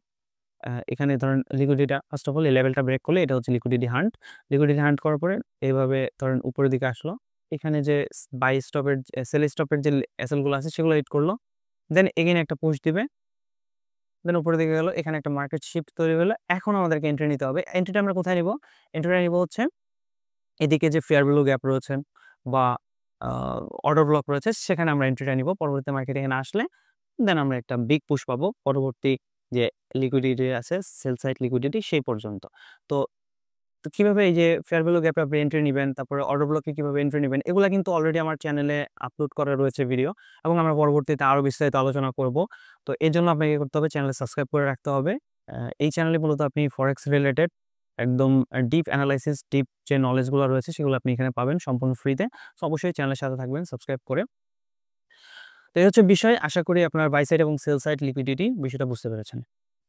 এখানে ধরেন লিকুইডিটি ফার্স্ট অফ অল এই লেভেলটা ব্রেক করলে এটা হচ্ছে লিকুইডিটি হান্ট। লিকুইডিটি হান্ট করার পরে এইভাবে ধরেন উপরের দিকে আসলো, এখানে যে বাই স্টপের সেল স্টপের যে অ্যাসেলগুলো আছে সেগুলো হিট করলো, দেন এগেইন একটা পুশ দিবে, দেন উপরের দিকে গেল, এখানে একটা মার্কেট শিফট তৈরি হলো। এখন আমাদেরকে এন্ট্রি নিতে হবে। এন্ট্রিটা আমরা কোথায় নিব? এন্ট্রিটা নিব হচ্ছে এদিকে যে ফেয়ার ভ্যালু গ্যাপ রয়েছে বা অর্ডার ব্লক রয়েছে, সেখানে আমরা এন্ট্রিটা নিব। পরবর্তী মার্কেট এখানে আসলে দেন আমরা একটা বিগ পুশ পাবো পরবর্তী যে লিকুইডিটি আছে, সেল সাইড লিকুইডিটি সেই পর্যন্ত। তো তো কিভাবে এই যে ফেয়ার ভ্যালু গ্যাপে আপনি এন্ট্রি নিবেন, তারপরে অর্ডার ব্লকে কিভাবে এন্ট্রি নিবেন, এগুলা কিন্তু অলরেডি আমার চ্যানেলে আপলোড করা রয়েছে ভিডিও, এবং আমরা পরবর্তীতে আরো বিস্তারিত আলোচনা করব। তো এর জন্য আপনাকে কি করতে হবে, চ্যানেলে সাবস্ক্রাইব করে রাখতে হবে। এই চ্যানেলে মূলত আপনি ফরেক্স রিলেটেড একদম ডিপ অ্যানালাইসিস, ডিপ যে নলেজগুলো রয়েছে সেগুলো আপনি এখানে পাবেন সম্পূর্ণ ফ্রিতে। সো অবশ্যই চ্যানেলের সাথে থাকবেন সাবস্ক্রাইব করে। তো এই হচ্ছে বিষয়, আশা করি আপনার বাই সাইড এবং সেল সাইড লিকুইডিটি বিষয়টা বুঝতে পেরেছেন।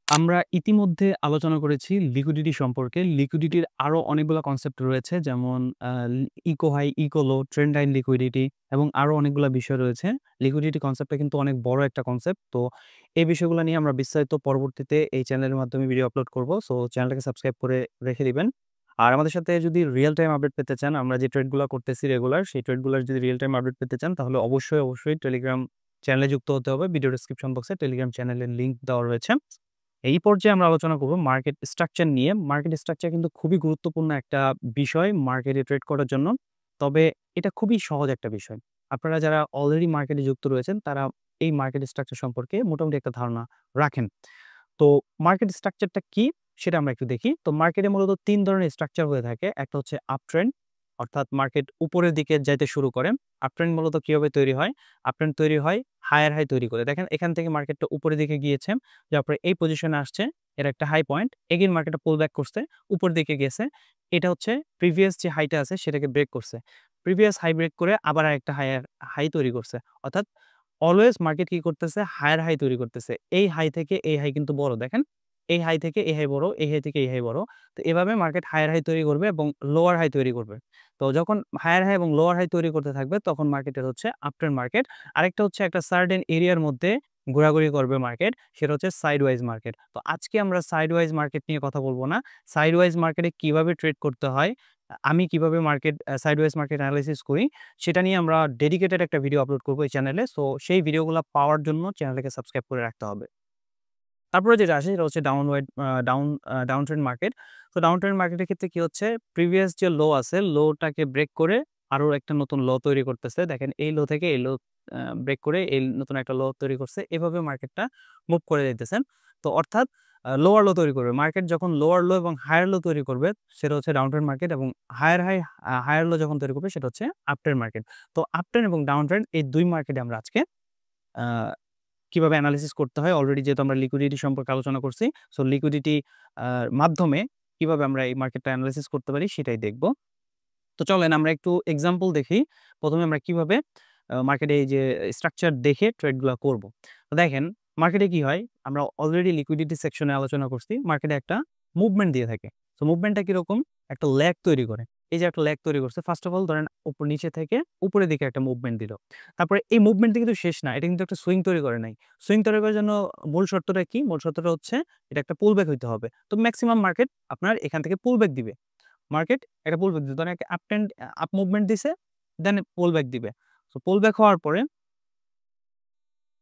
আমরা ইতিমধ্যে আলোচনা করেছি লিকুইডিটি সম্পর্কে। লিকুইডিটির আরো অনেকগুলো কনসেপ্ট রয়েছে, যেমন ইকো হাই, ইকো লো, ট্রেন্ড লাইন লিকুইডিটি, এবং আরো অনেকগুলো বিষয় রয়েছে। লিকুইডিটি কনসেপ্টটা কিন্তু অনেক বড় একটা কনসেপ্ট। তো এই বিষয়গুলো নিয়ে আমরা বিস্তারিত পরবর্তীতে এই চ্যানেলের মাধ্যমে ভিডিও আপলোড করব। সো চ্যানেলটাকে সাবস্ক্রাইব করে রেখে দিবেন। আর আমাদের সাথে যদি রিয়েল টাইম আপডেট পেতে চান, আমরা যে ট্রেডগুলো করতেছি রেগুলার, সেই ট্রেডগুলোর যদি রিয়েল টাইম আপডেট পেতে চান, তাহলে অবশ্যই টেলিগ্রাম চ্যানেলে যুক্ত হতে হবে। ভিডিও ডেসক্রিপশন বক্সে টেলিগ্রাম চ্যানেলের লিংক দেওয়া রয়েছে। এই পর্যায়ে আমরা আলোচনা করব মার্কেট স্ট্রাকচার নিয়ে। মার্কেট স্ট্রাকচার কিন্তু খুবই গুরুত্বপূর্ণ একটা বিষয় মার্কেটে ট্রেড করার জন্য। তবে এটা খুবই সহজ একটা বিষয়। আপনারা যারা অলরেডি মার্কেটে যুক্ত রয়েছেন তারা এই মার্কেট স্ট্রাকচার সম্পর্কে মোটামুটি একটা ধারণা রাখেন। তো মার্কেট স্ট্রাকচারটা কি সেটা আমরা একটু দেখি। তো মার্কেটে মূলত ৩ ধরনের স্ট্রাকচার হয়ে থাকে। একটা হচ্ছে আপ ট্রেন্ড, অর্থাৎ মার্কেট উপরের দিকে যাইতে শুরু করে। আপট্রেন্ড মূলত কিভাবে তৈরি হয়? আপট্রেন্ড তৈরি হয় হায়ার হাই তৈরি করে। দেখেন এখান থেকে মার্কেটটা উপরের দিকে গিয়েছে, যাওয়ার পরে এই পজিশনে আসছে, এর একটা হাই পয়েন্ট, এগেইন মার্কেটটা পুল ব্যাক করছে, উপরের দিকে গেছে। এটা হচ্ছে প্রিভিয়াস যে হাইটা আছে সেটাকে ব্রেক করছে। প্রিভিয়াস হাই ব্রেক করে আবার আরেকটা হাই তৈরি করছে। অর্থাৎ অলওয়েজ মার্কেট কি করতেছে? হায়ার হাই তৈরি করতেছে। এই হাই থেকে এই হাই কিন্তু বড়, দেখেন এই হাই থেকে এই হাই বড়, এই হাই থেকে এই হাই বড়। তো এভাবে মার্কেট হায়ার হাই তৈরি করবে এবং লোয়ার হাই তৈরি করবে। তো যখন হায়ার হাই এবং লোয়ার হাই তৈরি করতে থাকবে তখন মার্কেটের হচ্ছে আপট্রেন্ড মার্কেট। আরেকটা হচ্ছে একটা সার্টেন এরিয়ার মধ্যে ঘোরাঘুরি করবে মার্কেট, সেটা হচ্ছে সাইডওয়াইজ মার্কেট। তো আজকে আমরা সাইডওয়াইজ মার্কেট নিয়ে কথা বলবো না, সাইডওয়াইজ মার্কেটে কিভাবে ট্রেড করতে হয়, আমি কিভাবে সাইডওয়াইজ মার্কেট অ্যানালাইসিস করি, সেটা নিয়ে আমরা ডেডিকেটেড একটা ভিডিও আপলোড করবো এই চ্যানেলে। সো সেই ভিডিওগুলো পাওয়ার জন্য চ্যানেলটাকে সাবস্ক্রাইব করে রাখতে হবে। তারপরে যেটা আসে সেটা হচ্ছে ডাউন ট্রেন্ড মার্কেট। তো ডাউন ট্রেন্ড মার্কেটের ক্ষেত্রে কি হচ্ছে? প্রিভিয়াস যে লো আছে, লোটাকে ব্রেক করে আরো একটা নতুন লো তৈরি করতেছে। দেখেন এই লো থেকে এই লো ব্রেক করে এই নতুন একটা লো তৈরি করছে। এভাবে মার্কেটটা মুভ করে দিতেছেন। তো অর্থাৎ লোয়ার লো তৈরি করবে। মার্কেট যখন লোয়ার লো এবং হায়ার লো তৈরি করবে সেটা হচ্ছে ডাউন ট্রেন্ড মার্কেট, এবং হায়ার লো যখন তৈরি করবে সেটা হচ্ছে আপ ট্রেন্ড মার্কেট। তো আপ ট্রেন্ড এবং ডাউন ট্রেন্ড এই দুই মার্কেটে আমরা আজকে আ কিভাবে এনালাইসিস করতে হয়, অলরেডি যেহেতু আমরা লিকুইডিটি সম্পর্কে আলোচনা করছি, সো লিকুইডিটি মাধ্যমে কিভাবে আমরা এই মার্কেটটা এনালাইসিস করতে পারি সেটাই দেখব। তো চলেন আমরা একটু এক্সাম্পল দেখি। ১ম এ আমরা কিভাবে মার্কেটে এই যে স্ট্রাকচার দেখে ট্রেড গুলা করব। তো দেখেন মার্কেটে কি হয়? আমরা অলরেডি লিকুইডিটি সেকশনে আলোচনা করছি। মার্কেটে একটা মুভমেন্ট দিয়ে থাকে। সো মুভমেন্টটা কিরকম? একটা ল্যাগ তৈরি করে। এই যে একটা ল্যাগ তৈরি করছে। ফার্স্ট অফ অল ধরেন নিচে থেকে উপরের দিকে একটা মুভমেন্ট দিল। তারপরে এই মুভমেন্টটা কিন্তু শেষ না। এটা কিন্তু একটা সুইং তৈরি করে নাই। সুইং তৈরি করার জন্য মূল শর্তটা কি? মূল শর্তটা হচ্ছে এটা একটা পুল ব্যাক হইতে হবে। তো মেক্সিমাম মার্কেট আপনার এখান থেকে পুল ব্যাক দিবে। মার্কেট একটা পুল ব্যাক দিবে। ধরেন একটা আপ মুভমেন্ট দিছে, দেন পুল ব্যাক দিবে। সো পুল ব্যাক হওয়ার পরে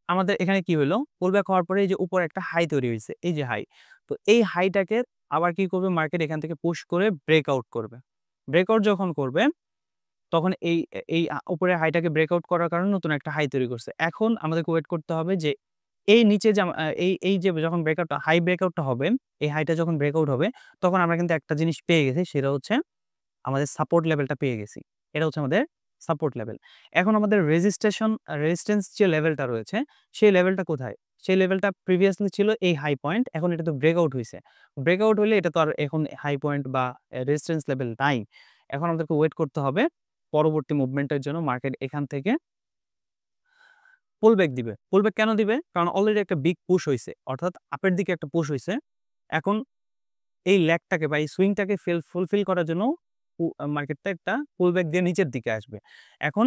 আমাদের এখানে কি হইলো? পুল ব্যাক হওয়ার পরে এই যে উপরে একটা হাই তৈরি হইছে। এই যে হাই। তো এই হাইটাকে আবার কি করবে? মার্কেট এখান থেকে পুশ করে ব্রেকআউট করবে। ব্রেকআউট যখন করবে তখন এই উপরের হাইটাকে ব্রেকআউট করার কারণে নতুন একটা হাই তৈরি করছে। এখন আমাদেরকে ওয়েট করতে হবে যে এই নিচে যে এই যে যখন হাই ব্রেকআউটটা হবে, এই হাইটা যখন ব্রেকআউট হবে তখন আমরা কিন্তু একটা জিনিস পেয়ে গেছি, সেটা হচ্ছে আমাদের সাপোর্ট লেভেলটা পেয়ে গেছি। এটা হচ্ছে আমাদের সাপোর্ট লেভেল। এখন আমাদের রেজিস্ট্যান্স যে লেভেলটা রয়েছে, সেই লেভেলটা কোথায়? সেই লেভেলটা প্রিভিয়াসলি ছিল এই হাই পয়েন্ট, এখন এটা তো ব্রেকআউট হইছে। ব্রেকআউট হইলে এটা তো আর এখন হাই পয়েন্ট বা রেজিস্ট্যান্স লেভেল নাই। এখন আমাদেরকে ওয়েট করতে হবে পরবর্তী মুভমেন্টের জন্য। মার্কেট এখান থেকে পুল ব্যাক দিবে। পুল ব্যাক কেন দিবে? কারণ অলরেডি একটা বিগ পুশ হইছে। অর্থাৎ আপের দিকে একটা পুশ হইছে। এখন এই ল্যাগটাকে বা এই সুইংটাকে ফুলফিল করার জন্য মার্কেটটা একটা পুল ব্যাক দিয়ে নিচের দিকে আসবে। এখন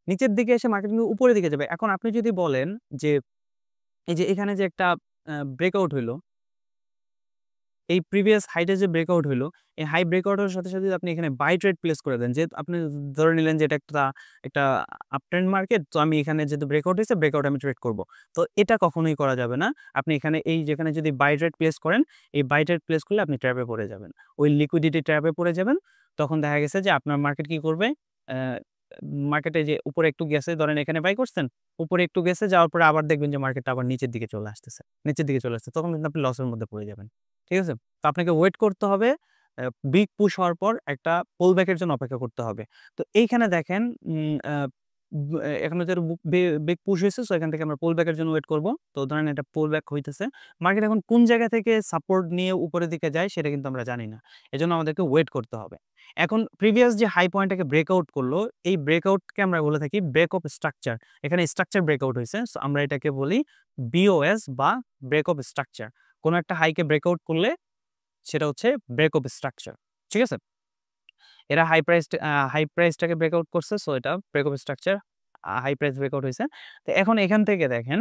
নিচের দিকে এসে মার্কেট কিন্তু উপরের দিকে যাবে। এখন আপনি যদি বলেন যে এই যে এখানে যে একটা ব্রেকআউট হইলো, এই প্রিভিয়াস হাইটে যে ব্রেকআউট হইলো, এই হাই ব্রেকআউট এর সাথে যদি আপনি এখানে বাই ট্রেড প্লেস করে দেন, যে আপনি ধরে নিলেন যে এটা একটা আপট্রেন্ড মার্কেট, তো আমি এখানে যেহেতু ব্রেকআউট হইছে, ব্রেকআউট আমি ট্রেড করব। তো এটা কখনোই করা যাবে না। আপনি এখানে এই যেখানে যদি বাই ট্রেড প্লেস করেন, এই বাই ট্রেড প্লেস করলে আপনি ট্র্যাপে পড়ে যাবেন। ওই লিকুইডিটি ট্র্যাপে পড়ে যাবেন। তখন দেখা গেছে যে আপনার মার্কেট কি করবে? মার্কেটে যে উপরে একটু গেছে, ধরেন এখানে বাই করছেন, উপরে একটু গেছে, যাওয়ার পরে আবার দেখবেন যে মার্কেটটা আবার নিচের দিকে চলে আসতেছে। নিচের দিকে চলে আসছে। তখন কিন্তু আপনি লসের মধ্যে পড়ে যাবেন। ঠিক আছে? তো আপনাকে ওয়েট করতে হবে। বিগ পুশ হওয়ার পর একটা পুল ব্যাক এর জন্য অপেক্ষা করতে হবে। তো এইখানে দেখেন উম আ ব এখানে যেহেতু বিগ পুশ হইছে, সো এখান থেকে আমরা পুল ব্যাক এর জন্য ওয়েট করব। তো ধরেন এটা পুল ব্যাক হইতেছে। মার্কেট এখন কোন জায়গা থেকে সাপোর্ট নিয়ে উপরের দিকে যায় সেটা কিন্তু আমরা জানি না। এজন্য আমাদেরকে ওয়েট করতে হবে। এখন প্রিভিয়াস যে হাই পয়েন্টটাকে ব্রেকআউট করলো, এই ব্রেকআউটকে আমরা বলে থাকি ব্রেক অফ স্ট্রাকচার। এখানে স্ট্রাকচার ব্রেকআউট হইছে। সো আমরা এটাকে বলি বিওএস বা ব্রেক অফ স্ট্রাকচার। কোন একটা হাইকে ব্রেকআউট করলে সেটা হচ্ছে ব্রেক অফ স্ট্রাকচার। ঠিক আছে? এরা হাই প্রাইসটাকে ব্রেকআউট করছে, সো এটা break of structure. High price breakout হইছে। তো এখন এখান থেকে দেখেন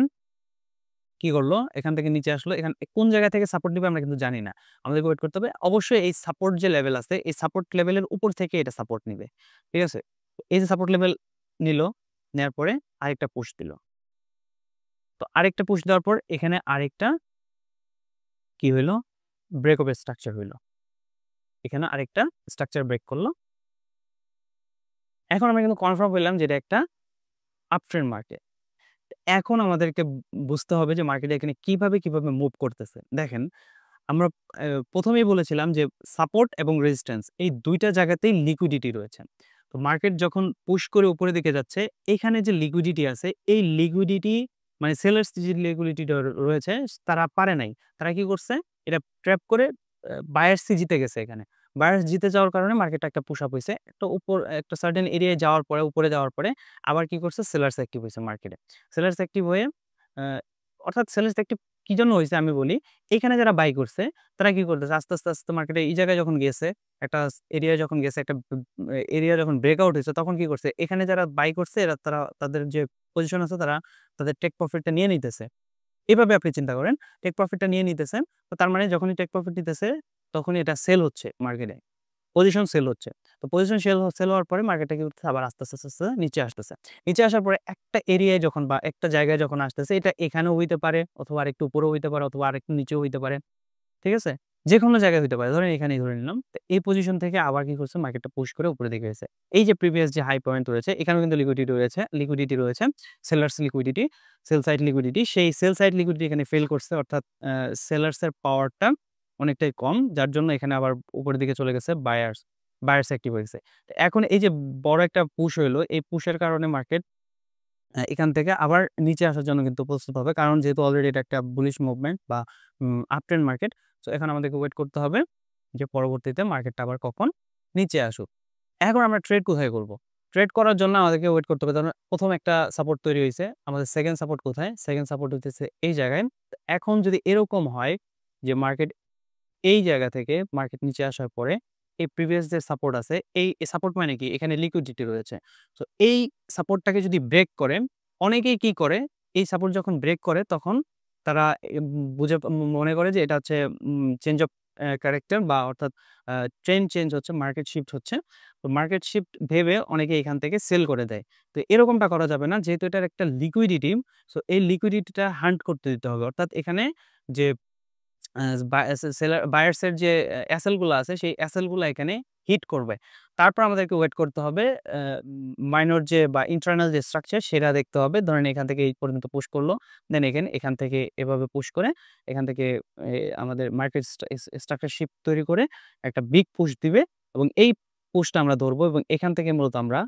কি করলো? এখান থেকে নিচে আসলো। কোন জায়গা থেকে সাপোর্ট নিবে আমরা কিন্তু জানি না। আমাদেরকে ওয়েট করতে হবে। অবশ্যই এই সাপোর্ট যে লেভেল আছে, এই সাপোর্ট লেভেলের উপর থেকে এটা সাপোর্ট নিবে। ঠিক আছে? এই যে সাপোর্ট লেভেল নিল, নেয়ার পরে আরেকটা পুশ দিল। তো আরেকটা পুশ দেওয়ার পর এখানে আরেকটা কি হইলো? ব্রেক অফ স্ট্রাকচার হইলো। এখানে আরেকটা স্ট্রাকচার ব্রেক করলো। এখন আমরা কিন্তু কনফার্ম হইলাম যে এটা একটা আপট্রেন্ড মার্কেট। এখন আমাদেরকে বুঝতে হবে যে মার্কেটে এখানে কিভাবে মুভ করতেছে। দেখেন আমরা প্রথমেই বলেছিলাম যে সাপোর্ট এবং রেজিস্ট্যান্স এই ২ টা জায়গাতেই লিকুইডিটি রয়েছে। তো মার্কেট যখন পুশ করে উপরের দিকে যাচ্ছে, এখানে যে লিকুইডিটি আছে, এই লিকুইডিটি মানে সেলার্স যে লিকুইডিটি রয়েছে তারা পারে নাই। তারা কি করছে? এটা ট্র্যাপ করে বায়ার্স জিতে গেছে এখানে। বায়ার্স জিতে যাওয়ার কারণে মার্কেটটা একটা পুশ আপ হইছে। একটা সার্টেন এরিয়ায় যাওয়ার পরে, উপরে যাওয়ার পরে আবার কি করছে? সেলার্স অ্যাক্টিভ হইছে মার্কেটে। সেলার্স অ্যাক্টিভ হয়ে আ অর্থাৎ সেলার্স অ্যাক্টিভ কি জন্য হইছে আমি বলি। এখানে যারা বাই করছে তারা কি করতেছে? আস্তে, আস্তে মার্কেটে এই জায়গায় যখন গেছে, একটা এরিয়ায় যখন গেছে, একটা এরিয়া যখন ব্রেকআউট হইছে তখন কি করছে? এখানে যারা বাই করছে তাদের যে পজিশন আছে তারা তাদের টেক প্রফিটটা নিয়ে নিতেছে। এভাবে আপনি চিন্তা করেন, টেক প্রফিটটা নিয়ে নিতেছেন। তো তার মানে যখনই টেক প্রফিট নিতেছে তখনই এটা সেল হচ্ছে মার্কেটে। পজিশন সেল হচ্ছে। তো পজিশন সেল হওয়ার পরে মার্কেটটা কি করতেছে? আবার আস্তে, আস্তে নিচে আসতেছে। নিচে আসার পরে একটা এরিয়ায় যখন বা একটা জায়গায় যখন আসতেছে, এটা এখানেও হইতে পারে অথবা আরেকটু উপরেও হইতে পারে অথবা আরেকটু নিচেও হইতে পারে। ঠিক আছে? যেকোনো জায়গায় হইতে পারে। ধরেন এখানেই ধরে নিলাম। তো এই পজিশন থেকে আবার কি করছে? মার্কেটটা পুশ করে উপরের দিকে গেছে। এই যে প্রিভিয়াস যে হাই পয়েন্ট রয়েছে, এখানেও কিন্তু লিকুইডিটি রয়েছে। Sellers liquidity, sell side liquidity. সেই সেল সাইড লিকুইডিটি এখানে ফেল করছে। অর্থাৎ সেলার্স এর পাওয়ারটা অনেকটাই কম। যার জন্য এখানে আবার উপরের দিকে চলে গেছে বায়ার্স অ্যাক্টিভ হয়েছে। তো এখন এই যে বড় একটা পুশ হইলো, এই পুশের কারণে মার্কেট এখান থেকে আবার নিচে আসার জন্য কিন্তু প্রস্তুত হবে। কারণ যেহেতু অলরেডি এটা একটা বুলিশ মুভমেন্ট বা আপট্রেন্ড মার্কেট। সো এখন আমাদেরকে ওয়েট করতে হবে যে পরবর্তীতে মার্কেটটা আবার কখন নিচে আসুক। এখন আমরা ট্রেড কোথায় করব? ট্রেড করার জন্য আমাদেরকে ওয়েট করতে হবে। ধরুন ১ম একটা সাপোর্ট তৈরি হইছে। আমাদের 2nd সাপোর্ট কোথায়? 2nd সাপোর্ট হইতেছে এই জায়গায়। তো এখন যদি এরকম হয় যে মার্কেট এই জায়গা থেকে মার্কেট নিচে আসার পরে এই প্রিভিয়াস যে সাপোর্ট আছে, এই সাপোর্ট মানে কি? এখানে লিকুইডিটি রয়েছে। সো এই সাপোর্টটাকে যদি ব্রেক করে, অনেকেই কি করে? এই সাপোর্ট যখন ব্রেক করে তখন তারা মনে করে যে এটা হচ্ছে চেঞ্জ অফ ক্যারেক্টার বা অর্থাৎ আ ট্রেন্ড চেঞ্জ হচ্ছে, মার্কেট শিফট হচ্ছে। তো মার্কেট শিফট ভেবে অনেকে এখান থেকে সেল করে দেয়। তো এরকমটা করা যাবে না। যেহেতু এটার একটা লিকুইডিটি, সো এই লিকুইডিটিটা হান্ট করতে দিতে হবে। অর্থাৎ এখানে যে আ বা বায়ার্স এর যে এসএল গুলা আছে সেই এসএল গুলা এখানে হিট করবে। তারপর আমাদেরকে ওয়েট করতে হবে মাইনর যে বা ইন্টারনাল যে স্ট্রাকচার সেটা দেখতে হবে। ধরেন এখান থেকে এই পর্যন্ত পুশ করলো। দেন এখান থেকে এভাবে পুশ করে এখান থেকে আমাদের মার্কেট স্ট্রাকচার শিফট তৈরি করে একটা বিগ পুশ দিবে এবং এই পুশটা আমরা ধরবো এবং এখান থেকে মূলত আমরা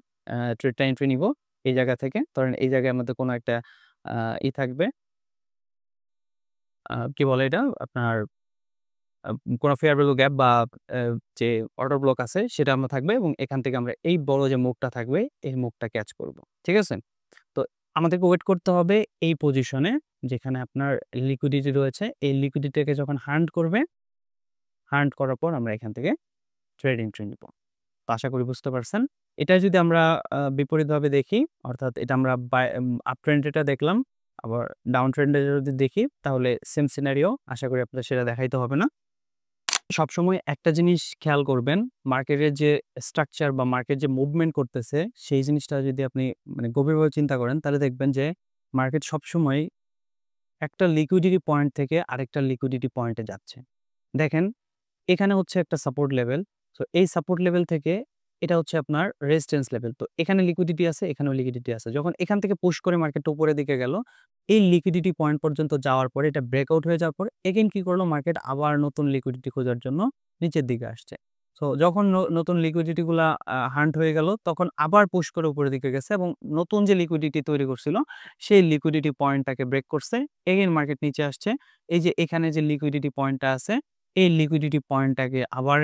ট্রেডটা এন্ট্রি নিবো এই জায়গা থেকে। ধরেন এই জায়গায় আমাদের কোনো একটা আ থাকবে। কি বলে এটা? আপনার আ কোনো ফেয়ার ভ্যালু গ্যাপ বা আ যে অর্ডার ব্লক আছে সেটা আমরা থাকবে এবং এখান থেকে আমরা এই বড় যে মুভটা থাকবে এই মুভটা ক্যাচ করব। ঠিক আছে? তো আমাদেরকে ওয়েট করতে হবে এই পজিশনে যেখানে আপনার লিকুইডিটি রয়েছে। এই লিকুইডিটিকে যখন হান্ট করবে, হান্ট করার পর আমরা এখান থেকে ট্রেড এন্ট্রি নিব। তো আশা করি বুঝতে পারছেন। এটা যদি আমরা বিপরীতভাবে দেখি অর্থাৎ এটা আমরা আপ ট্রেন্ড এটা দেখলাম। আবার ডাউন ট্রেন্ড এ যদি দেখি তাহলে সেম সিনারিও আশা করি আপনার সেটা দেখাইতে হবে না। সবসময় একটা জিনিস খেয়াল করবেন, মার্কেটের যে স্ট্রাকচার বা মার্কেট যে মুভমেন্ট করতেছে, সেই জিনিসটা যদি আপনি মানে গভীরভাবে চিন্তা করেন, তাহলে দেখবেন যে মার্কেট সবসময় একটা লিকুইডিটি পয়েন্ট থেকে আরেকটা লিকুইডিটি পয়েন্টে যাচ্ছে। দেখেন, এখানে হচ্ছে একটা সাপোর্ট লেভেল। সো এই সাপোর্ট লেভেল থেকে এটা হচ্ছে আপনার রেজিস্ট্যান্স লেভেল। তো এখানে লিকুইডিটি আছে, এখানেও লিকুইডিটি আছে। যখন এখান থেকে পুশ করে মার্কেটটা উপরের দিকে গেল, এই লিকুইডিটি পয়েন্ট পর্যন্ত যাওয়ার পরে এটা ব্রেকআউট হয়ে যাওয়ার পরে এগেইন কি করলো মার্কেট আবার নতুন লিকুইডিটি খোঁজার জন্য নিচের দিকে আসছে। সো যখন নতুন লিকুইডিটি গুলা হান্ট হয়ে গেল তখন আবার পুশ করে উপরের দিকে গেছে এবং নতুন যে লিকুইডিটি তৈরি করছিল সেই লিকুইডিটি পয়েন্টটাকে ব্রেক করছে। এগেইন মার্কেট নিচে আসছে। এই যে এখানে যে লিকুইডিটি পয়েন্টটা আছে এই লিকুইডিটি পয়েন্টটাকে আবার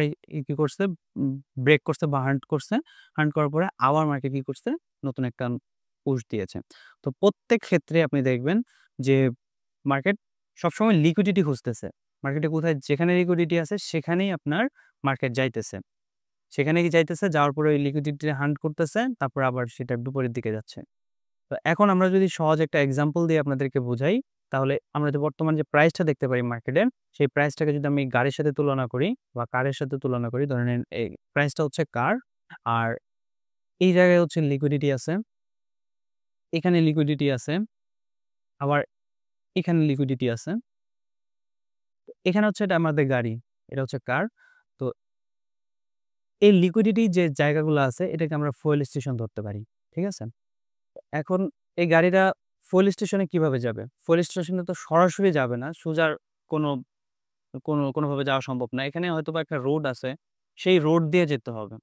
কি করছে ব্রেক করছে বা হান্ট করছে। হান্ট করার পরে আবার মার্কেট কি করছে? নতুন একটা পুশ দিয়েছে। তো প্রত্যেক ক্ষেত্রে আপনি দেখবেন যে মার্কেট সবসময় লিকুইডিটি খুঁজতেছে। মার্কেটে কোথায় যেখানে লিকুইডিটি আছে সেখানেই আপনার মার্কেট যাইতেছে। সেখানে কি যাইতেছে, যাওয়ার পরে ওই লিকুইডিটি হান্ট করতেছে, তারপর আবার সেটা বিপরীত দিকে যাচ্ছে। তো এখন আমরা যদি সহজ একটা এক্সাম্পল দিয়ে আপনাদেরকে বুঝাই, তাহলে আমরা যে বর্তমান যে প্রাইসটা দেখতে পাই মার্কেটের, সেই প্রাইসটাকে যদি আমি গাড়ির সাথে তুলনা করি বা কারের সাথে তুলনা করি, ধরে নেন এই প্রাইসটা হচ্ছে কার, আর এই জায়গায় হচ্ছে লিকুইডিটি আছে, এখানে লিকুইডিটি আছে, আবার এখানে লিকুইডিটি আছে। এখানে হচ্ছে এটা আমাদের গাড়ি, এটা হচ্ছে কার। তো এই লিকুইডিটি যে জায়গাগুলো আছে এটাকে আমরা ফুয়েল স্টেশন ধরতে পারি। ঠিক আছে? এখন এই গাড়িটা ফুয়েল স্টেশনে কিভাবে যাবে? ফুয়েল স্টেশনে তো সরাসরি যাবে না। সোজা কোনো কোনোভাবে যাওয়া সম্ভব না। এখানে হয়তোবা একটা রোড আছে, সেই রোড দিয়ে যেতে হবে।